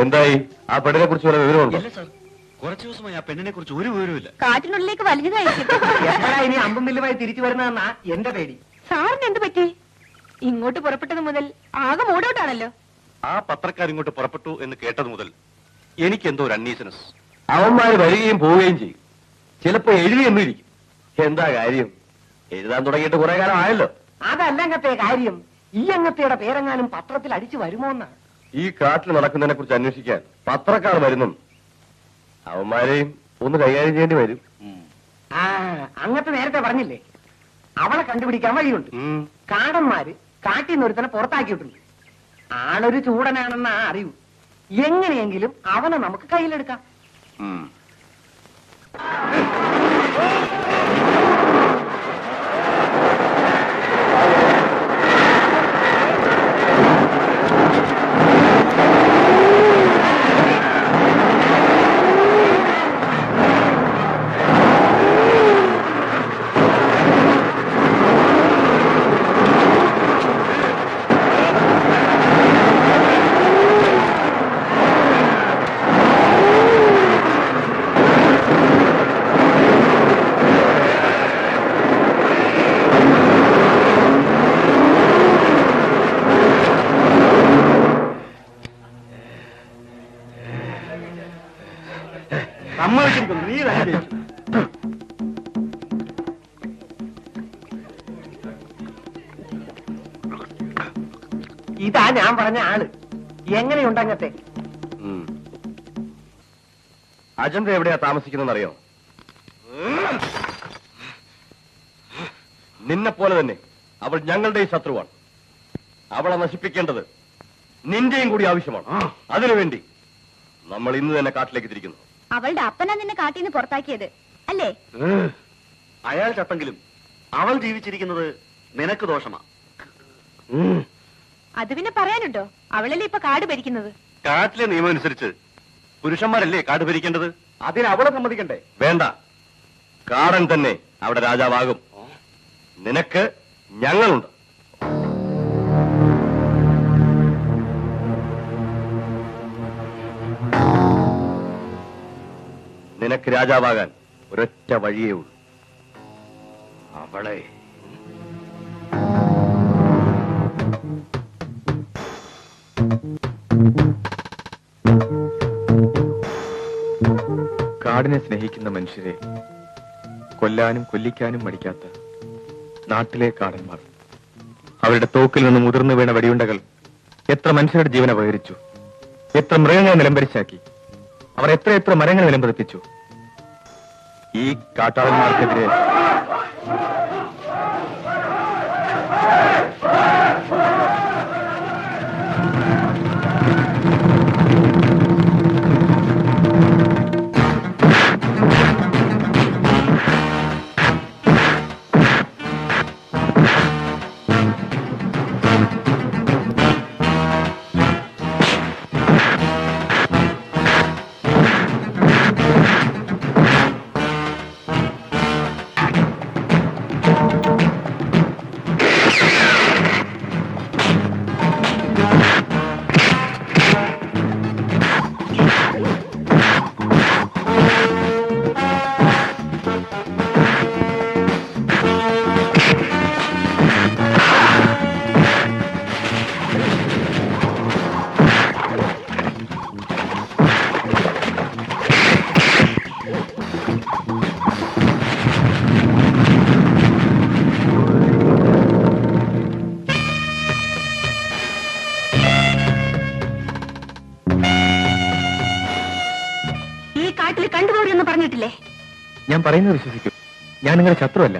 എന്തായി? ആ പെണ്ണിനെ കുറിച്ച് വല്ല വിവരമുണ്ടോ? ഇല്ല സാർ, കുറച്ചു ദിവസമായി ആ പെണ്ണിനെ കുറിച്ച് ഒരു വിവരവുമില്ല. കാട്ടിനുള്ളിലേക്ക് വലിഞ്ഞതായിരിക്കും. എപ്പോഴാ ഇനി അമ്പും വില്ലുമായി തിരിച്ചു വരുന്നതെന്നാ എന്റെ പേടി. സാറിന് എന്ത് പറ്റി? ഇങ്ങോട്ട് പുറപ്പെട്ടത് മുതൽ ആകെ മൂടൗട്ടാണല്ലോ. ആ പത്രക്കാർ ഇങ്ങോട്ട് പുറപ്പെട്ടു എന്ന് കേട്ടത് മുതൽ എനിക്കെന്തോ ഒരു അൺഈസിനെസ്. അവന്മാര് വരികയും പോവുകയും ചെയ്യും. ചിലപ്പോ എഴുതിയെന്നും ഇരിക്കും. എന്താ കാര്യം? എഴുതാൻ തുടങ്ങിയിട്ട് കുറെ കാലം ആയല്ലോ. അതല്ല അങ്ങത്തെ കാര്യം. ഈ അങ്ങത്തയുടെ പേരെങ്ങാനും പത്രത്തിൽ അടിച്ചു വരുമോ എന്നാ. ഈ കാട്ടിൽ നടക്കുന്നതിനെ കുറിച്ച് അന്വേഷിക്കാൻ പത്രക്കാർ വരുന്നു. അവന്മാരെയും ഒന്ന് കൈകാര്യം ചെയ്യേണ്ടി വരും. ആ അങ്ങത്തെ നേരത്തെ പറഞ്ഞില്ലേ, അവളെ കണ്ടുപിടിക്കാൻ വഴിയുണ്ട്. കാടന്മാര് കാട്ടിൽ നിന്ന് ഒരുത്തനെ പുറത്താക്കിയിട്ടുണ്ട്. ആളൊരു ചൂടനാണെന്നാ അറിയൂ. എങ്ങനെയെങ്കിലും അവനെ നമുക്ക് കയ്യിലെടുക്കാം. സമ്മതിച്ചിരിക്കുന്നു, നീ തന്നെ ജയിച്ചു. ഇതാ ഞാൻ പറഞ്ഞ ആള്. എങ്ങനെയുണ്ട് അങ്ങത്തെ? അജന്ത എവിടെയാ താമസിക്കുന്നറിയോ? നിന്നെ പോലെ തന്നെ അവൾ ഞങ്ങളുടെ ശത്രുവാണ്. അവളെ നശിപ്പിക്കേണ്ടത് നിന്റെയും കൂടി ആവശ്യമാണ്. അതിനുവേണ്ടി നമ്മൾ ഇന്ന് തന്നെ കാട്ടിലേക്ക് തിരിക്കുന്നു. അവളുടെ അപ്പനാ നിന്നെ കാട്ടിന്ന് പുറത്താക്കിയത് അല്ലേ? അയാൾ ചത്തെങ്കിലും അവൾ ജീവിച്ചിരിക്കുന്നത് നിനക്ക് ദോഷമാ. അത് പിന്നെ പറയാനുണ്ടോ? അവളല്ലേ ഇപ്പൊ കാട് ഭരിക്കുന്നത്. കാട്ടിലെ നിയമം അനുസരിച്ച് പുരുഷന്മാരല്ലേ കാട് ഭരിക്കേണ്ടത്? അതിന് അവളെ സമ്മതിക്കണ്ടേ? വേണ്ട, കാടൻ തന്നെ അവിടെ രാജാവാകും. നിനക്ക് ഞങ്ങളുണ്ട്. നിനക്ക് രാജാവാകാൻ ഒരൊറ്റ വഴിയേ ഉള്ളൂ. അവളെ കാടിനെ സ്നേഹിക്കുന്ന മനുഷ്യരെ കൊല്ലാനും കൊല്ലിക്കാനും മടിക്കാത്ത നാട്ടിലെ കാടന്മാർ, അവരുടെ തോക്കിൽ നിന്ന് മുതിർന്നു വീണ വെടിയുണ്ടകൾ എത്ര മനുഷ്യരുടെ ജീവൻ അപഹരിച്ചു, എത്ര മൃഗങ്ങളെ നിലംപരിച്ചാക്കി, അവർ എത്ര മരങ്ങൾ നിലംപതിപ്പിച്ചു. ഈ കാട്ടാളന്മാർക്കെതിരെ കണ്ടുപോടിയെന്ന് പറഞ്ഞിട്ടില്ലേ? ഞാൻ പറയുന്നത് വിശ്വസിക്കൂ. ഞാൻ നിങ്ങളുടെ ശത്രുവല്ല.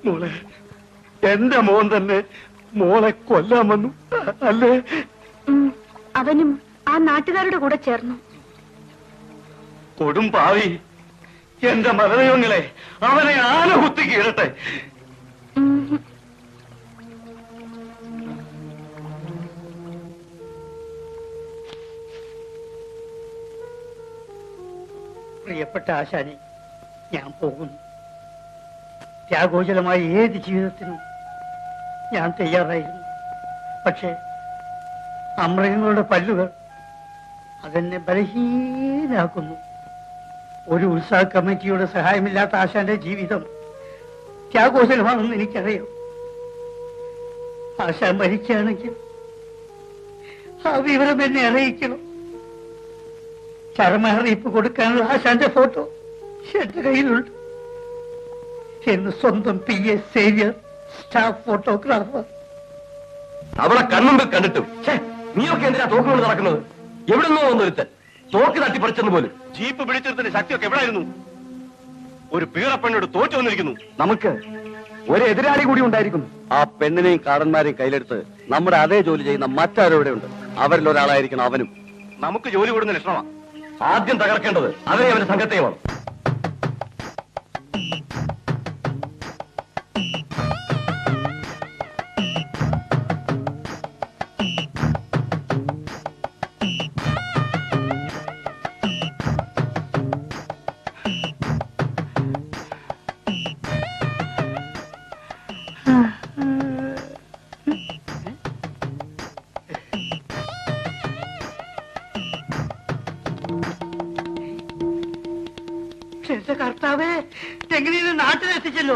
മോളെ, എന്റെ മോൻ തന്നെ മോളെ കൊല്ലാൻ വന്നു അല്ലേ? അവനും ആ നാട്ടുകാരുടെ കൂടെ ചേർന്നു. കൊടും പാവി, എന്റെ മലദൈവങ്ങളെ, അവനെ ആന കുത്തി കീഴട്ടെ. പ്രിയപ്പെട്ട ആശാനെ, ഞാൻ പോകുന്നു. ത്യാഗോചരമായ ഏത് ജീവിതത്തിനും ഞാൻ തയ്യാറായിരുന്നു. പക്ഷേ അമൃഗങ്ങളുടെ പല്ലുകൾ അതെന്നെ ബലഹീനാക്കുന്നു. ഒരു ഉത്സാഹ കമ്മിറ്റിയുടെ സഹായമില്ലാത്ത ആശാന്റെ ജീവിതം ത്യാഗോചരമാണെന്ന് എനിക്കറിയാം. ആശാൻ മരിക്കുകയാണെങ്കിൽ ആ വിവരം എന്നെ അറിയിക്കണം. ചരമ അറിയിപ്പ് കൊടുക്കാനുള്ള ആശാന്റെ ഫോട്ടോ എന്റെ കയ്യിലുണ്ട്. എന്ന് സ്വന്തം PA സേവ്യർ, സ്റ്റാഫ് ഫോട്ടോഗ്രാഫർ. അവളെ കണ്ണുമ്പിൽ കണ്ടിട്ടും നീയൊക്കെ എന്തിനാ തോക്കുകൊണ്ട് നടക്കുന്നത്? എവിടെ നിന്നോ വന്നൊരുത്തൻ തോക്ക് തട്ടിപ്പറിച്ചെന്ന് പോലും. ജീപ്പ് പിടിച്ചെടുത്തിന്റെ ശക്തിയൊക്കെ എവിടെയായിരുന്നു? ഒരു പീറപ്പെണ്ണോട് തോറ്റു വന്നിരിക്കുന്നു. നമുക്ക് ഒരു എതിരാളി കൂടി ഉണ്ടായിരിക്കുന്നു. ആ പെണ്ണിനെയും കാടന്മാരെയും കയ്യിലെടുത്ത് നമ്മുടെ അതേ ജോലി ചെയ്യുന്ന മറ്റാരോ ഇവിടെ ഉണ്ട്. അവരിൽ ഒരാളായിരിക്കണം അവനും. നമുക്ക് ജോലി കൂടുന്ന ലക്ഷണമാണ്. ആദ്യം തകർക്കേണ്ടത് അവരെ അവന്റെ സംഘത്തെയുമാണ്. എന്റെ കർത്താവേ, എങ്ങനെയും നാട്ടിലെത്തിച്ചല്ലോ.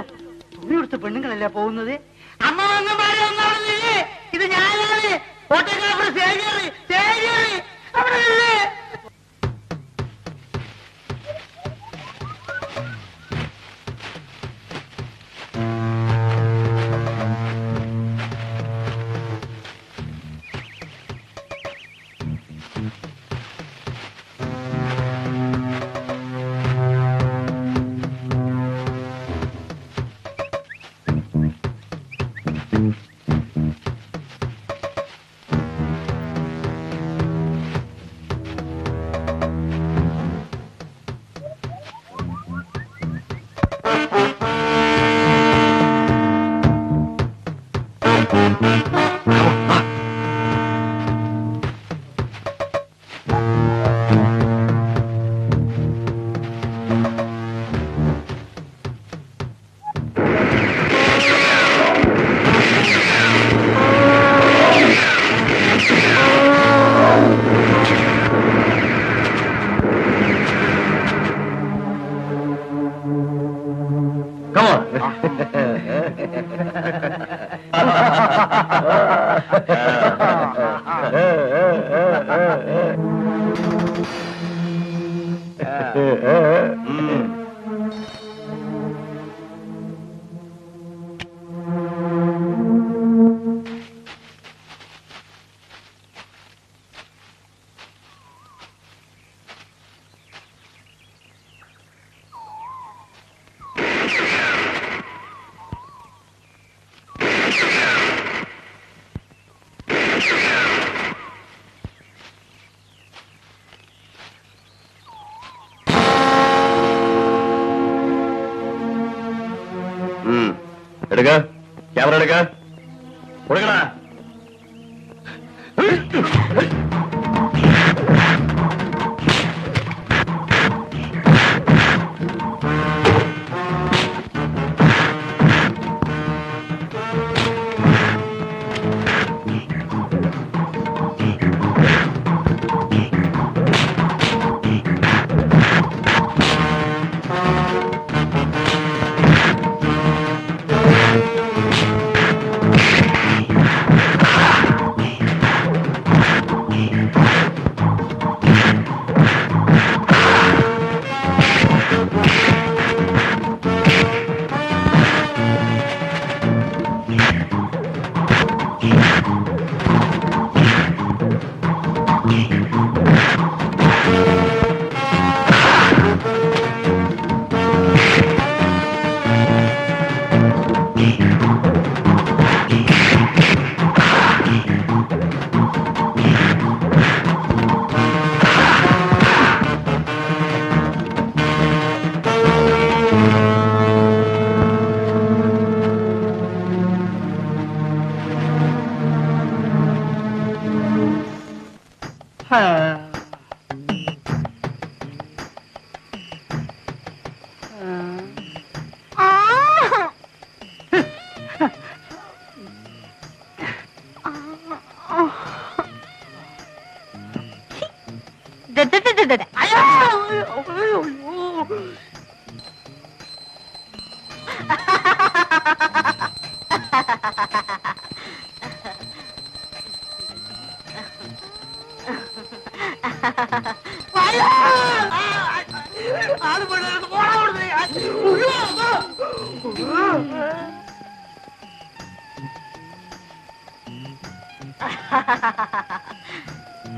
തുണി കൊടുത്ത പെണ്ണുങ്ങളല്ല പോകുന്നത്. അമ്മ വന്നമാരെ ഒന്നാണെന്നില്ലേ? ഇത് ഞാനാണ് ഫോട്ടോഗ്രാഫർ സേവ്യർ. അവിടെ നില്ലേ? എടുക്ക, ക്യാമറ എടുക്ക, കൊടുക്കണ.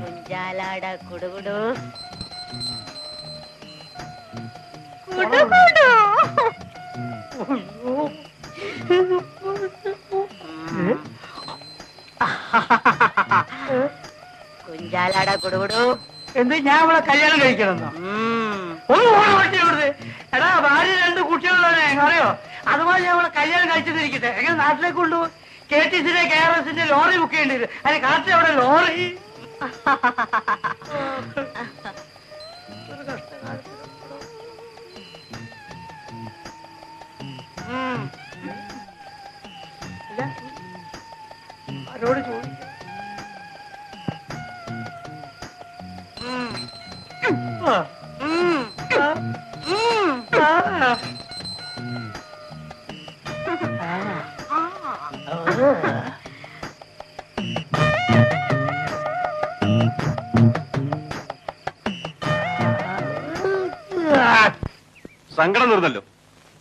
കുഞ്ചാലാട കുടുകുടു കുടുകുടു. കുഞ്ചാലാട കുടുകുടു. എന്ത് ഞാൻ അവളെ കല്യാണം കഴിക്കണമെന്നോ? ഒന്ന് ഓണം ഇവിടുന്ന്. എടാ ഭാര്യ 2 കുട്ടികളുള്ളവനെ അറിയോ? അതുപോലെ ഞാൻ അവളെ കല്യാണം കഴിച്ചിട്ടിരിക്കട്ടെ. എങ്ങനെ നാട്ടിലേക്ക് കൊണ്ടുപോകും? KTC KRS ലോറി ബുക്ക് ചെയ്യേണ്ടി വരും. അതിന് കാറ്റ് അവിടെ ലോറി. ഒരു കഷ്ടകാലം. ആരോട് ചോദിക്കും? സങ്കടം തീർന്നല്ലോ.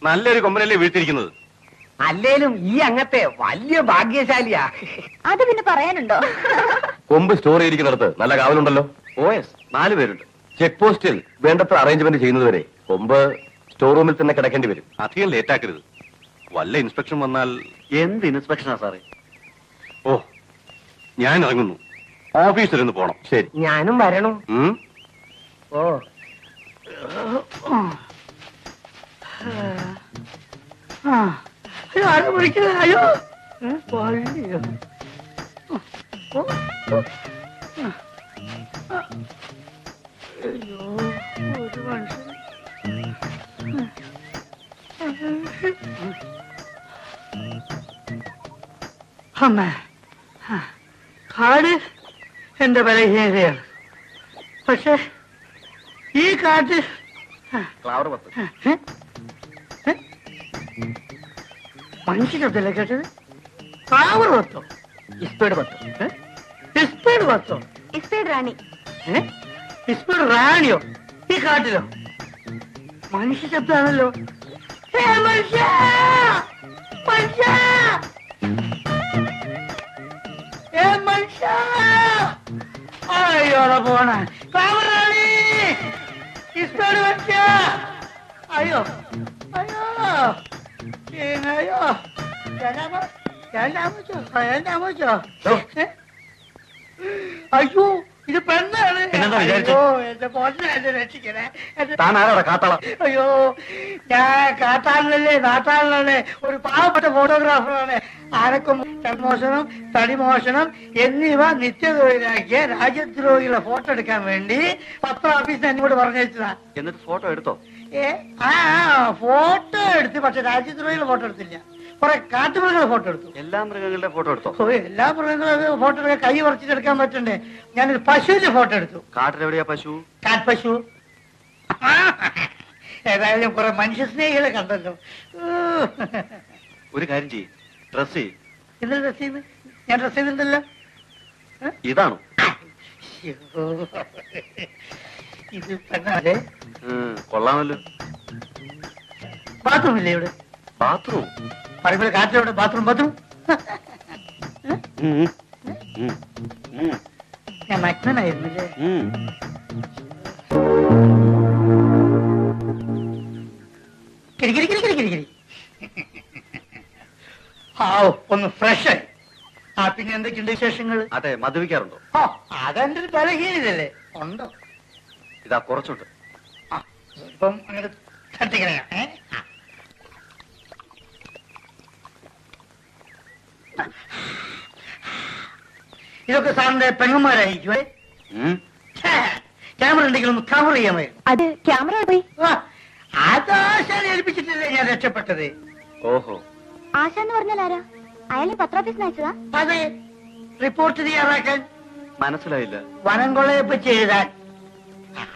നല്ലൊരു കൊമ്പനല്ലേ വീഴ്ത്തിരിക്കുന്നത്. അല്ലേലും ഈ അങ്ങത്തെ വലിയ ഭാഗ്യശാലിയാ. അത് പിന്നെ പറയാനുണ്ടോ? കൊമ്പ് സ്റ്റോർ ചെയ്തിരിക്കുന്നിടത്ത് നല്ല കാവലുണ്ടല്ലോ. OS 4 പേരുണ്ട്. ചെക്ക് പോസ്റ്റിൽ വേണ്ടത്ര അറേഞ്ച്മെന്റ് ചെയ്യുന്നതുവരെ കൊമ്പ് സ്റ്റോർ റൂമിൽ തന്നെ കിടക്കേണ്ടി വരും. അധികം ലേറ്റ് ആക്കരുത്. വല്ല ഇൻസ്പെക്ഷൻ വന്നാൽ. എന്ത് ഇൻസ്പെക്ഷനാ സാറേ? ഓ, ഞാൻ ഇറങ്ങുന്നു. ഓഫീസിൽ നിന്ന് പോണം. ശരി, ഞാനും വരണം. ഓ ആരോ വിളിക്കുന്നത്? അയ്യോ പള്ളിയോ? അയ്യോ ഒരു മനുഷ്യൻ. അമ്മ, കാട് എന്റെ ബലഹീനതയാണ്. പക്ഷെ ഈ കാറ്റ് ഫ്ലവർ 10. മനുഷ്യ ശബ്ദമല്ലേ കേട്ടത്? പാവർ പത്തോ? ഇസ്പേഡ് പത്തോ? ഇസ്പേഡ് പത്തോ? ഇസ്പേഡ് റാണി. ഇസ്പേഡ് റാണിയോ? ഈ കാട്ടിലോ? മനുഷ്യ ശബ്ദമാണല്ലോ. മനുഷ്യ മനുഷ്യ മനുഷ്യ അയ്യോടെ പോണ കാമറാണി ഇസ്പേഡ് മനുഷ്യ. അയ്യോ അയ്യോ അയ്യോ അയ്യോ ഇത് പെണ്ണാണ്. പിന്നെന്താ വിചാരിച്ചേ? അയ്യോ, എന്റെ പൊന്നെ എന്നെ രക്ഷിക്കണേ. താൻ ആരാടാ കാട്ടാള? അയ്യോ ഞാൻ കാട്ടാളനല്ലേ നാട്ടാളനല്ലേ, ഒരു പാവപ്പെട്ട ഫോട്ടോഗ്രാഫറാണ്. ആനക്കും മോഷണം തടിമോഷണം എന്നിവ നിത്യതൊഴിലാക്കിയ രാജ്യദ്രോഹികളെ ഫോട്ടോ എടുക്കാൻ വേണ്ടി പത്ര ഓഫീസിൽ എന്നോട് പറഞ്ഞു വെച്ചതാ. എന്നിട്ട് ഫോട്ടോ എടുത്തോ? ആ ഫോട്ടോ എടുത്ത്, പക്ഷെ രാജ്യദ്രോഹികളെ ഫോട്ടോ എടുത്തില്ല. കുറെ കാട്ടുമൃഗങ്ങളെ ഫോട്ടോ എടുത്തു. എല്ലാ മൃഗങ്ങളുടെ ഫോട്ടോ എടുത്തോ? ഓ എല്ലാ മൃഗങ്ങളും ഫോട്ടോ എടുക്കാൻ കൈ പറിച്ചിട്ടെടുക്കാൻ പറ്റണ്ടേ. ഞാനൊരു പശുവിന്റെ ഫോട്ടോ എടുത്തു. കാട്ടിലെവിടെയാ പശു? കാൽപശു. ഏതായാലും കുറെ മനുഷ്യ സ്നേഹികളെ കണ്ടല്ലോ. ഒരു കാര്യം ചെയ്യ്, ഡ്രസ് ചെയ്യ്. എന്തൊരു ഡ്രസ് ചെയ്ത്? ഞാൻ ഡ്രസ് ചെയ്തിട്ടുണ്ടല്ലോ. ഇതാണോ? ഇത് പെണ്ണല്ലേ? കൊള്ളാമല്ലോ. ബാത്റൂം ഇല്ലേ ഇവിടെ? ബാത്റൂം പറയുമ്പോൾ കാറ്റിലെവിടെ ബാത്റൂം? ബാത്റൂം ഞാൻ മഗ്നനായിരുന്നില്ലേ? കിരി കിരി കിരി കിരി കിരി കിരി. ഹാവ് ഒന്ന് ഫ്രഷ് ആയി. ആ പിന്നെ എന്തൊക്കെയുണ്ട് വിശേഷങ്ങൾ? അതെ, മദ്യപിക്കാറുണ്ടോ? ഓ അതെന്റെ ഒരു ബലഹീനതല്ലേ. ഉണ്ടോ? ഇതാ കുറച്ചുണ്ട്. ആ ഇപ്പം അങ്ങനെ തട്ടിക്കളയാ. ഇതൊക്കെ സാറിന്റെ പെങ്ങന്മാരായിരിക്കും. ക്യാമറ ഉണ്ടെങ്കിൽ ഒന്ന് കവർ ചെയ്യാമായിരുന്നു. അത് ക്യാമറ പോയി. അതാശാൻ ഏൽപ്പിച്ചിട്ടല്ലേ ഞാൻ രക്ഷപ്പെട്ടത്. ഓഹോ, ആശാന്ന് പറഞ്ഞാൽ ആരാ? അയാളെ പത്രോഫീസിന് അയച്ചതാ? അതെ, റിപ്പോർട്ട് തയ്യാറാക്കാൻ. മനസ്സിലായില്ല. വനം കൊള്ളയെ പറ്റി എഴുതാൻ.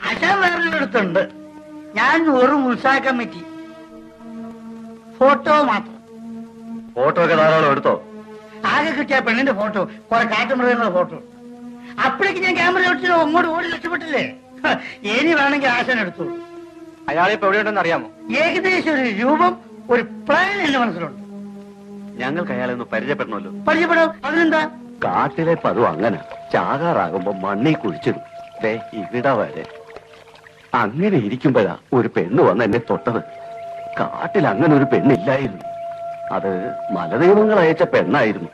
ആശാൻ വേറൊരിടത്തുണ്ട്. ഞാൻ വെറും ഉത്സാഹ കമ്മിറ്റി. ഫോട്ടോ മാത്രം. ഫോട്ടോ ഒക്കെ ധാരാളം എടുത്തോ? ആകെ കിട്ടിയ പെണ്ണിന്റെ ഫോട്ടോ, കുറെ കാട്ടുമൃഗങ്ങളുടെ ഫോട്ടോ. അപ്പോഴേക്ക് ഞാൻ ക്യാമറ വെച്ചിട്ട് അങ്ങോട്ട് ഓടി രക്ഷപ്പെട്ടില്ലേ. ഇനി വേണമെങ്കിൽ ആശാൻ എടുത്തോളൂ. അയാളിപ്പോ എവിടെയുണ്ടെന്ന് അറിയാമോ? ഏകദേശം ഒരു രൂപം, ഒരു പ്ലാൻ എന്റെ മനസ്സിലുണ്ട്. ഞങ്ങൾക്ക് അയാളെ ഒന്ന് പരിചയപ്പെടണമല്ലോ. പരിചയപ്പെടാം. അതിനെന്താ? കാട്ടിലെ പതിവ് അങ്ങനെ ചാകാറാകുമ്പോ മണ്ണി കുഴിച്ചിടും. ഇവിടെ വരെ അങ്ങനെ ഇരിക്കുമ്പോഴാ ഒരു പെണ്ണ് വന്ന് എന്നെ തൊട്ടത്. കാട്ടിൽ അങ്ങനെ ഒരു പെണ്ണില്ലായിരുന്നു. അത് മലദൈവങ്ങൾ അയച്ച പെണ്ണായിരുന്നു.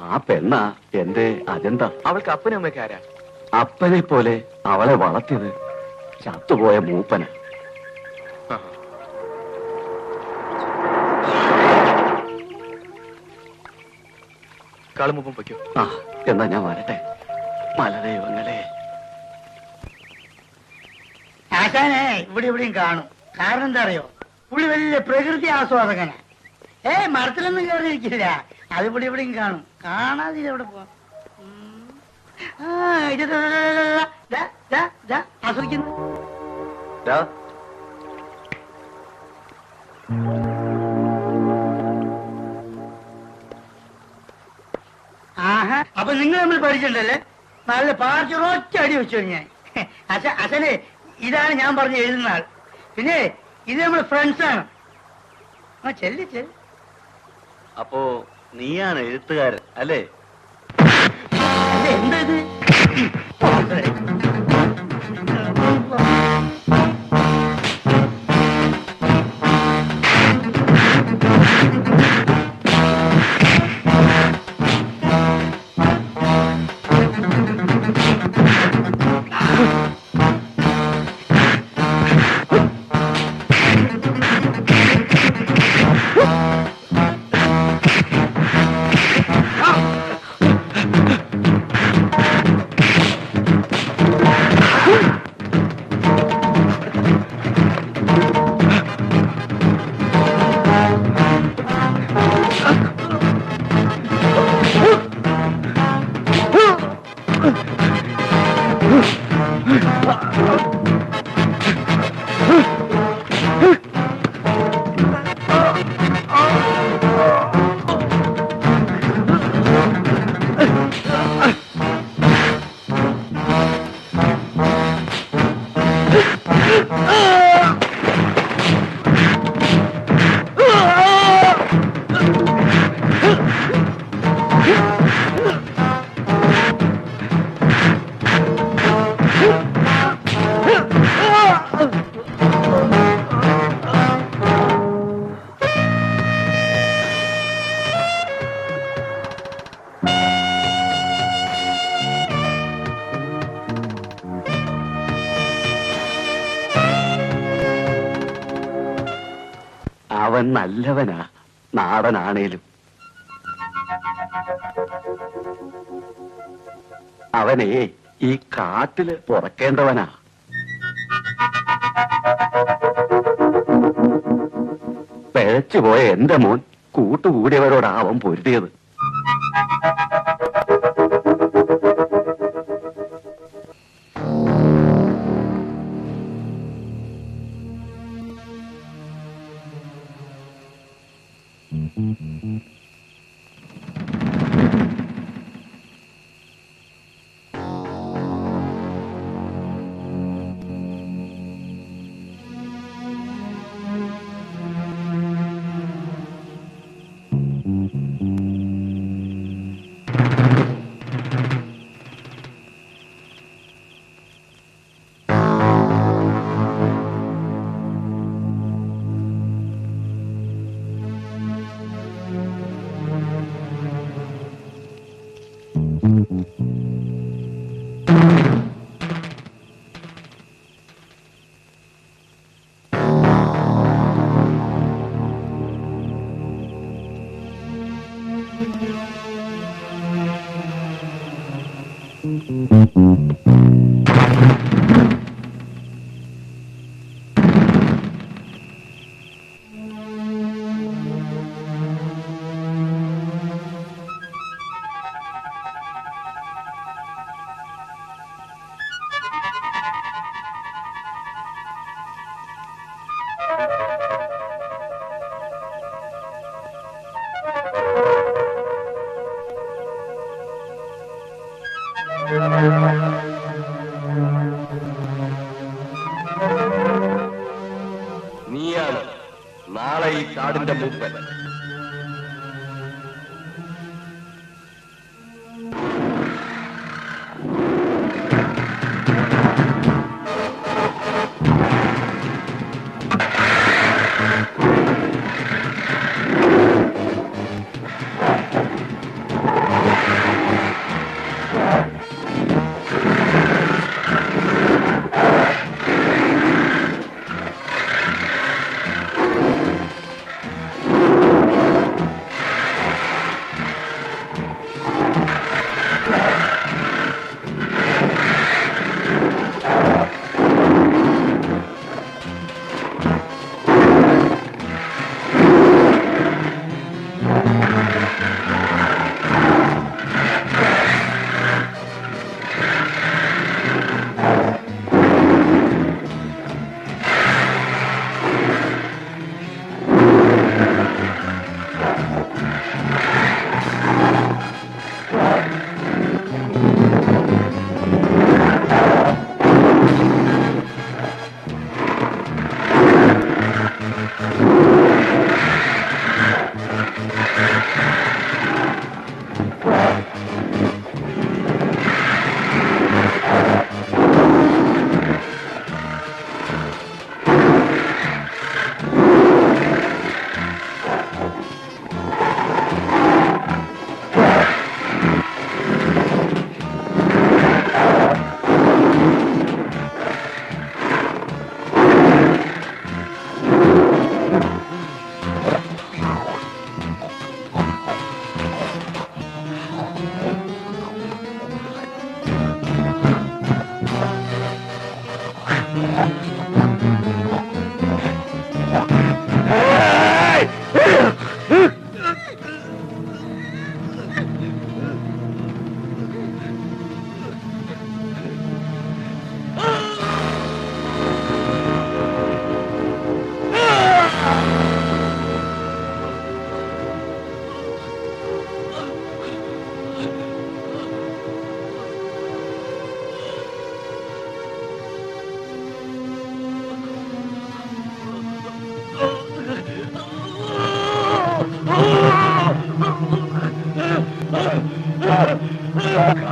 ആ പെണ്ണ എന്റെ അജന്ത. അവൾക്ക് അപ്പനും അമ്മയ്ക്ക് ആരാ? അപ്പനെ പോലെ അവളെ വളർത്തിയത് ചത്തുപോയ മൂപ്പന. കാളുമുപ്പം പൊയ്ക്കോ. ആ എന്നാ ഞാൻ വരട്ടെ. മലദൈവങ്ങളെ. ആശാനെ ഇവിടെ ഇവിടെയും കാണും. കാരണം എന്താ അറിയോ? പുള്ളി വലിയ പ്രകൃതി ആസ്വാദകനാ. മരത്തിലൊന്നും കയറിയിരിക്കില്ല. അത് ഇവിടെ ഇവിടെയും കാണും. കാണാതെ എവിടെ പോവാം? ആസ്വദിക്കുന്നു. ആഹാ, അപ്പൊ നിങ്ങൾ തമ്മിൽ പരിചയമുണ്ടല്ലേ? നല്ല പാർച്ചൊരൊറ്റ അടി വെച്ചു ഞാൻ. അച്ഛനെ ഇതാണ് ഞാൻ പറഞ്ഞ എഴുതുന്ന ആൾ. പിന്നെ ഇത് നമ്മൾ ഫ്രണ്ട്സാണ്. ആ ചെല്ലി ചെല്ലി. അപ്പോ നീയാണ് എഴുത്തുകാരൻ അല്ലേ? എന്താ ഇത്? അവൻ നല്ലവനാ, നാടനാണേലും. അവനെ ഈ കാട്ടില് പുറക്കേണ്ടവനാ. പിഴച്ചുപോയ എന്റെ മോൻ കൂട്ടുകൂടിയവരോടാ അവൻ പൊരുതിയത്. നീയാണ് നാളെ ഈ കാടിന്റെ മൂപ്പൻ.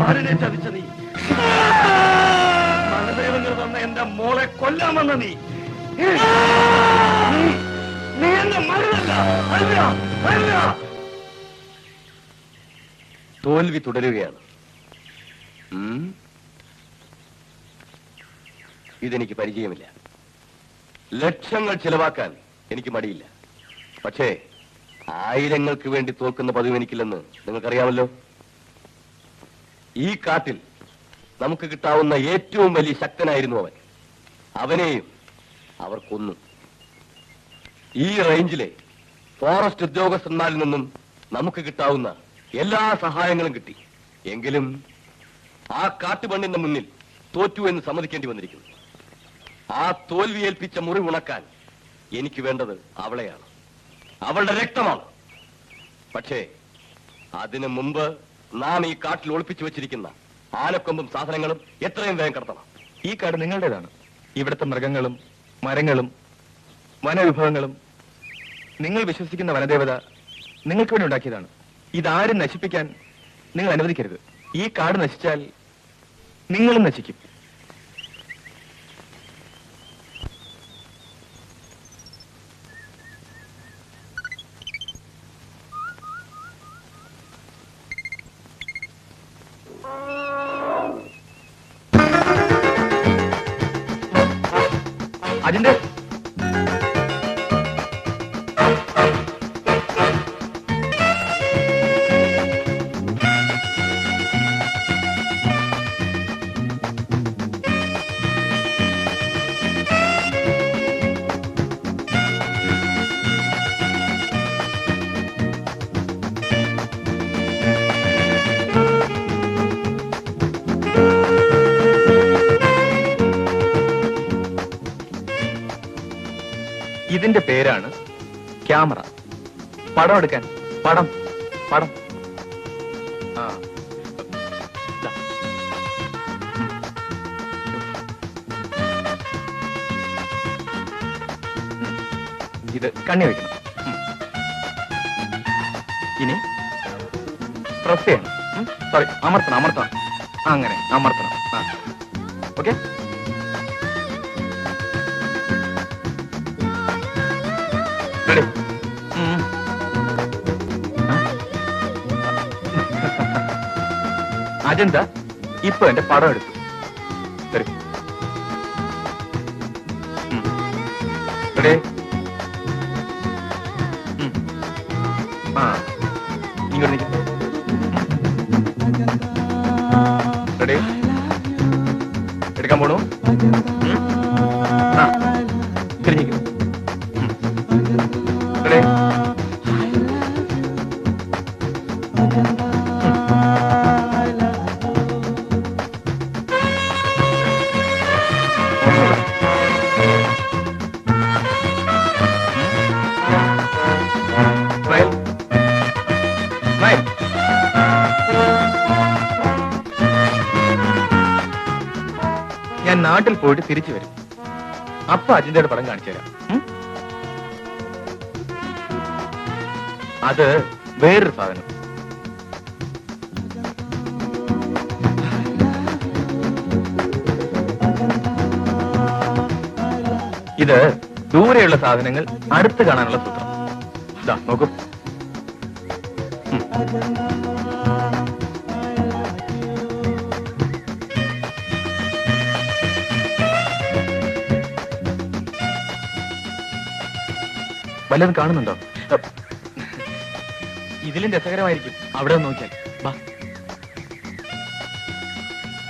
ആരിനെ ചതിച്ച നീ? മനദേവങ്ങൾ തന്ന എന്റെ മോളെ കൊല്ലാമെന്ന നീ നീ എന്റെ മകളല്ല. അല്ല അല്ല. തോൽവി തുടരുകയാണ്. ഇതെനിക്ക് പരിചയമില്ല. ലക്ഷങ്ങൾ ചിലവാക്കാൻ എനിക്ക് മടിയില്ല. പക്ഷേ ആയിരങ്ങൾക്ക് വേണ്ടി തോൽക്കുന്ന പതിവ് എനിക്കില്ലെന്ന് നിങ്ങൾക്കറിയാമല്ലോ. ഈ കാട്ടിൽ നമുക്ക് കിട്ടാവുന്ന ഏറ്റവും വലിയ ശക്തനായിരുന്നു അവൻ. അവനെയും അവർ കൊന്നു. ഈ റേഞ്ചിലെ ഫോറസ്റ്റ് ഉദ്യോഗസ്ഥന്മാരിൽ നിന്നും നമുക്ക് കിട്ടാവുന്ന എല്ലാ സഹായങ്ങളും കിട്ടി. എങ്കിലും ആ കാട്ടുപണ്ണിന്റെ മുന്നിൽ തോറ്റു എന്ന് സമ്മതിക്കേണ്ടി വന്നിരിക്കുന്നു. ആ തോൽവിയേൽപ്പിച്ച മുറിവുണക്കാൻ എനിക്ക് വേണ്ടത് അവളെയാണ്, അവളുടെ രക്തമാണ്. പക്ഷേ അതിനു മുമ്പ് നാം ഈ കാട്ടിൽ ഒളിപ്പിച്ചു വെച്ചിരിക്കുന്ന ആനക്കൊമ്പും സാധനങ്ങളും എത്രയും വേഗം കടത്തണം. ഈ കാട് നിങ്ങളുടേതാണ്. ഇവിടുത്തെ മൃഗങ്ങളും മരങ്ങളും വനവിഭവങ്ങളും നിങ്ങൾ വിശ്വസിക്കുന്ന വനദേവത നിങ്ങൾക്ക് വേണ്ടി ഉണ്ടാക്കിയതാണ്. ഇതാരും നശിപ്പിക്കാൻ നിങ്ങൾ അനുവദിക്കരുത്. ഈ കാട് നശിച്ചാൽ നിങ്ങളും നശിക്കും. അതിന്റെ ഇതിന്റെ പേരാണ് ക്യാമറ. പടം എടുക്കാൻ. പടം പടം ആ ദാ. ഇത് കണ്ണി വെക്കണം. ഇനി പ്രസ് ചെയ്യണം. സോറി, അമർത്തണം അമർത്തണം. അങ്ങനെ അമർത്തണം. ആ ഓക്കെ. റെഡി? അജന്ത ഇപ്പൊ എന്റെ പടം എടുത്തു. റെഡി? ആ ഇങ്ങോട്ട് നിൽക്കും. റെഡി? എടുക്കാൻ പോണു. ആ തിരിഞ്ഞിരിക്കും. റെഡി? ഞാൻ നാട്ടിൽ പോയിട്ട് തിരിച്ചു വരും. അപ്പൊ അജിന്തയുടെ പടം കാണിച്ചു തരാം. അത് വേറൊരു സാധനം. ഇത് ദൂരെയുള്ള സാധനങ്ങൾ അടുത്ത് കാണാനുള്ള സൂത്രം. ഇതാ നോക്കൂ. വല്ലതും കാണുന്നുണ്ടോ? ഇതിലും രസകരമായിരിക്കും അവിടെ നോക്കിയാൽ. ബാ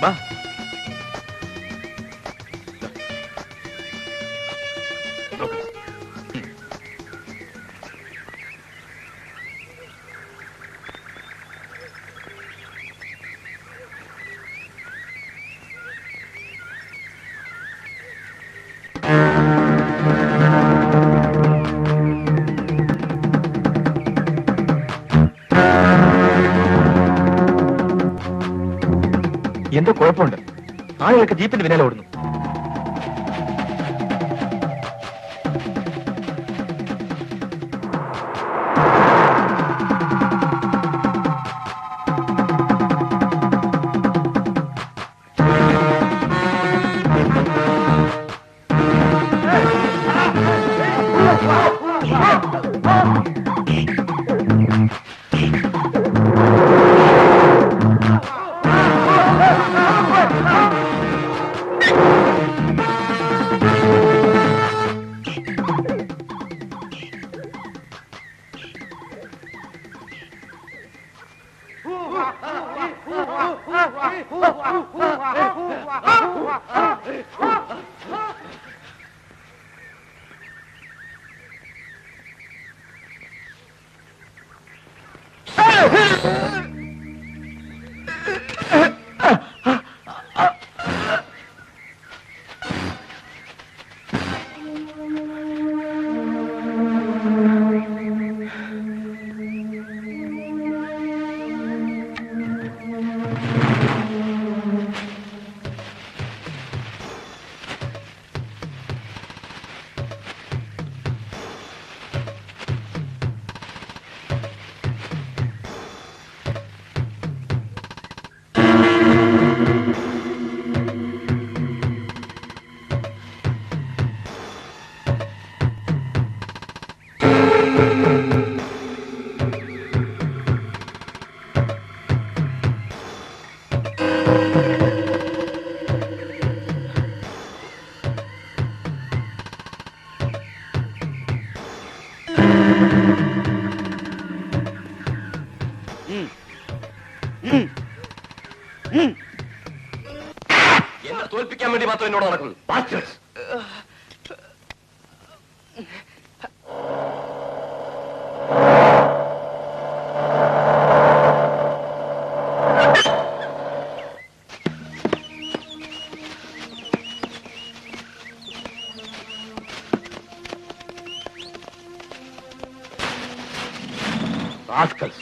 ബാ. എന്തോ കുഴപ്പമുണ്ട്. ആളുകൾക്ക് ജീപ്പിന്റെ പിന്നാലെ ഓടുന്നു. എന്നെ തോൽപ്പിക്കാൻ വേണ്ടി മാത്രം എന്നോട് നടക്കുന്നു. Bastards. Rascals.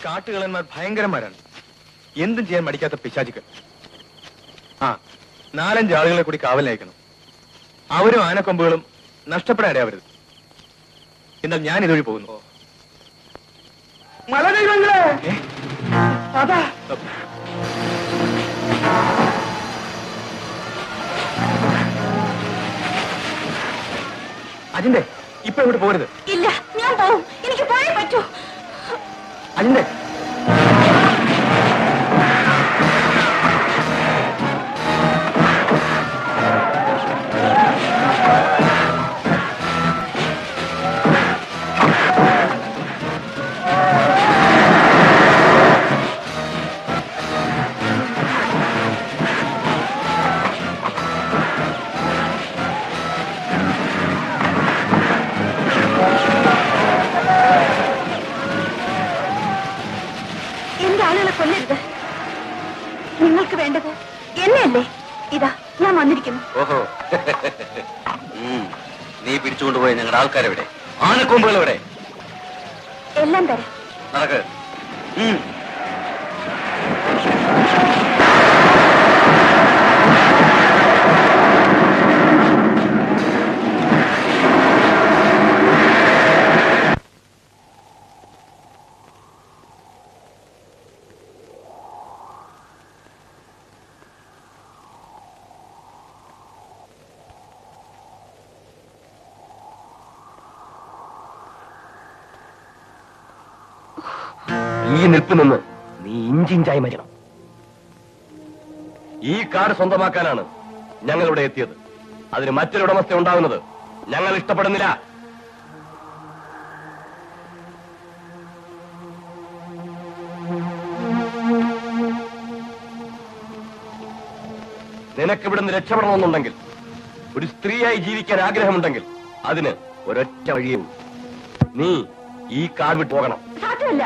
കാട്ടുകളന്മാർ ഭയങ്കരന്മാരാണ്. എന്തും ചെയ്യാൻ മടിക്കാത്ത പിശാചുക്കൾ. ആ 4-5 ആളുകളെ കൂടി കാവലിനയക്കണം. അവരും ആനക്കൊമ്പുകളും നഷ്ടപ്പെടാൻ ഇടയാവരുത്. എന്നാൽ ഞാൻ ഇതുവഴി പോകുന്നു. മലദൈവങ്ങളെ അതാ അജിന്റെ ഇപ്പൊ ഇങ്ങോട്ട് പോരുത്. ഇല്ല, ഞാൻ പോവും. എനിക്ക് പോയേ പറ്റൂ. അജിന്റെ ഞാൻ വന്നിരിക്കുന്നു. ഓഹോ. നീ പിടിച്ചുകൊണ്ടുപോയ ഞങ്ങളുടെ ആൾക്കാരെവിടെ? ആനക്കൊമ്പുകൾ എവിടെ? എല്ലാം തരാം. നടക്ക്. ഈ നിൽപ്പ് നിന്ന് നീ ഇഞ്ചിഞ്ചായി മരണം. ഈ കാട് സ്വന്തമാക്കാനാണ് ഞങ്ങൾ ഇവിടെ എത്തിയത്. അതിന് മറ്റൊരു ഉടമസ്ഥ ഉണ്ടാകുന്നത് ഞങ്ങൾ ഇഷ്ടപ്പെടുന്നില്ല. നിനക്കിവിടുന്ന് രക്ഷപ്പെടണമെന്നുണ്ടെങ്കിൽ, ഒരു സ്ത്രീയായി ജീവിക്കാൻ ആഗ്രഹമുണ്ടെങ്കിൽ അതിന് ഒരൊറ്റ വഴിയേ ഉള്ളൂ. നീ ഈ കാട് വിട്ട് പോകണം. സാധ്യമല്ല.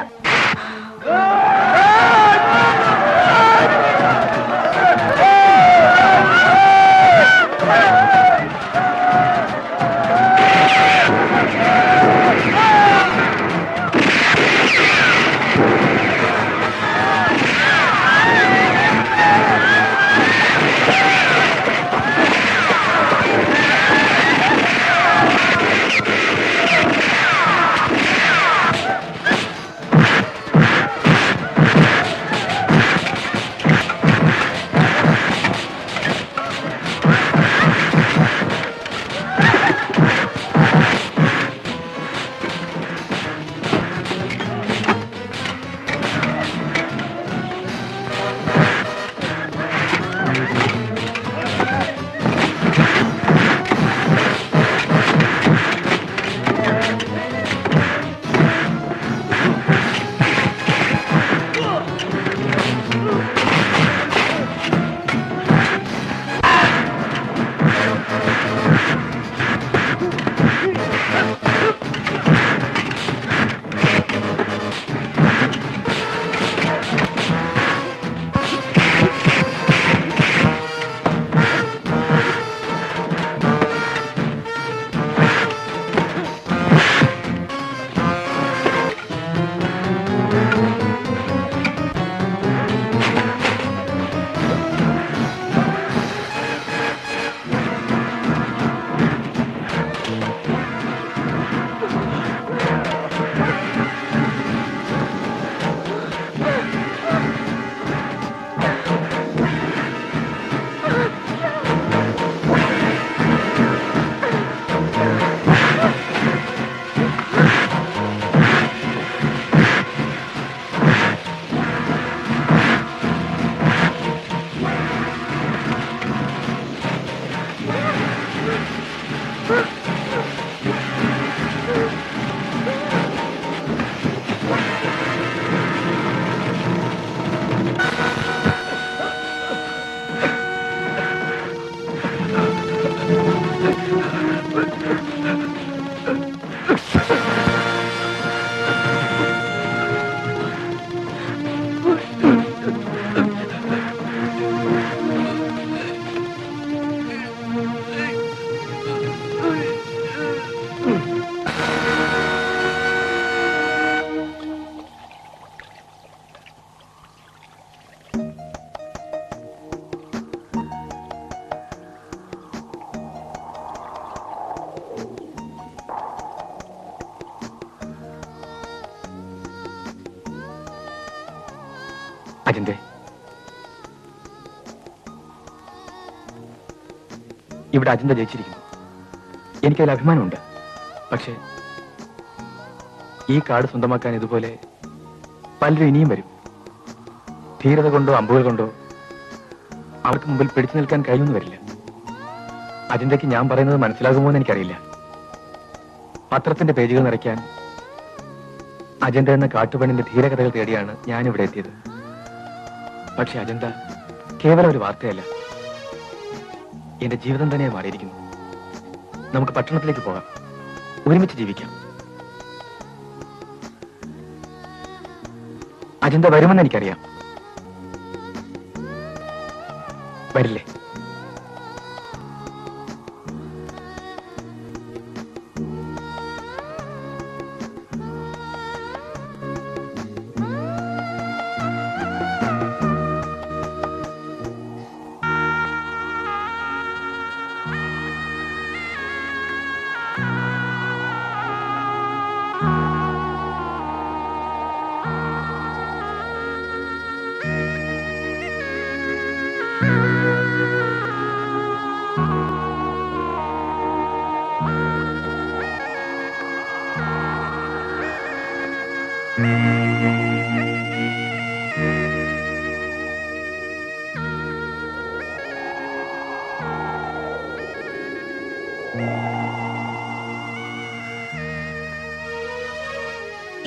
അജിന്റെ, ഇവിടെ അജിന്ത ജയിച്ചിരിക്കുന്നു. എനിക്കതിൽ അഭിമാനമുണ്ട്. പക്ഷേ ഈ കാട് സ്വന്തമാക്കാൻ ഇതുപോലെ പലരും ഇനിയും വരും. ധീരത കൊണ്ടോ അമ്പുകൾ കൊണ്ടോ അവർക്ക് മുമ്പിൽ പിടിച്ചു നിൽക്കാൻ കഴിയുമെന്ന് വരില്ല. അജിന്തയ്ക്ക് ഞാൻ പറയുന്നത് മനസ്സിലാകുമോ എന്ന് എനിക്കറിയില്ല. പത്രത്തിന്റെ പേജുകൾ നിറയ്ക്കാൻ അജന്ത എന്ന കാട്ടുപെണ്ണിന്റെ ധീരകഥകൾ തേടിയാണ് ഞാനിവിടെ എത്തിയത്. പക്ഷെ അജന്ത കേവലം ഒരു വാർത്തയല്ല, എന്റെ ജീവിതം തന്നെ മാറിയിരിക്കുന്നു. നമുക്ക് പട്ടണത്തിലേക്ക് പോകാം, ഒരുമിച്ച് ജീവിക്കാം. അജന്ത വരുമെന്ന് എനിക്കറിയാം. വരില്ലേ?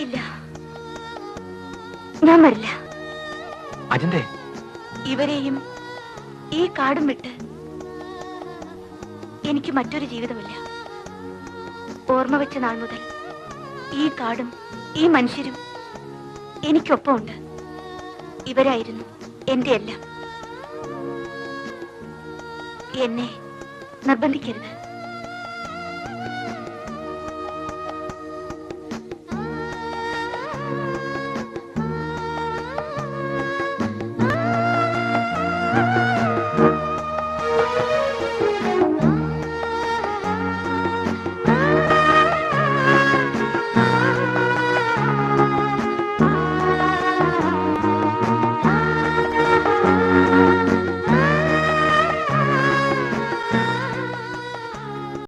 ഇല്ല, ഞാൻ വരില്ല. അജന്തേ, ഇവരെയും ഈ കാടും വിട്ട് എനിക്ക് മറ്റൊരു ജീവിതമില്ല. ഓർമ്മ വെച്ച നാൾ മുതൽ ഈ കാടും ഈ മനുഷ്യരും എനിക്കൊപ്പമുണ്ട്. ഇവരായിരുന്നു എന്റെ എല്ലാം. എന്നെ നിർബന്ധിക്കരുത്.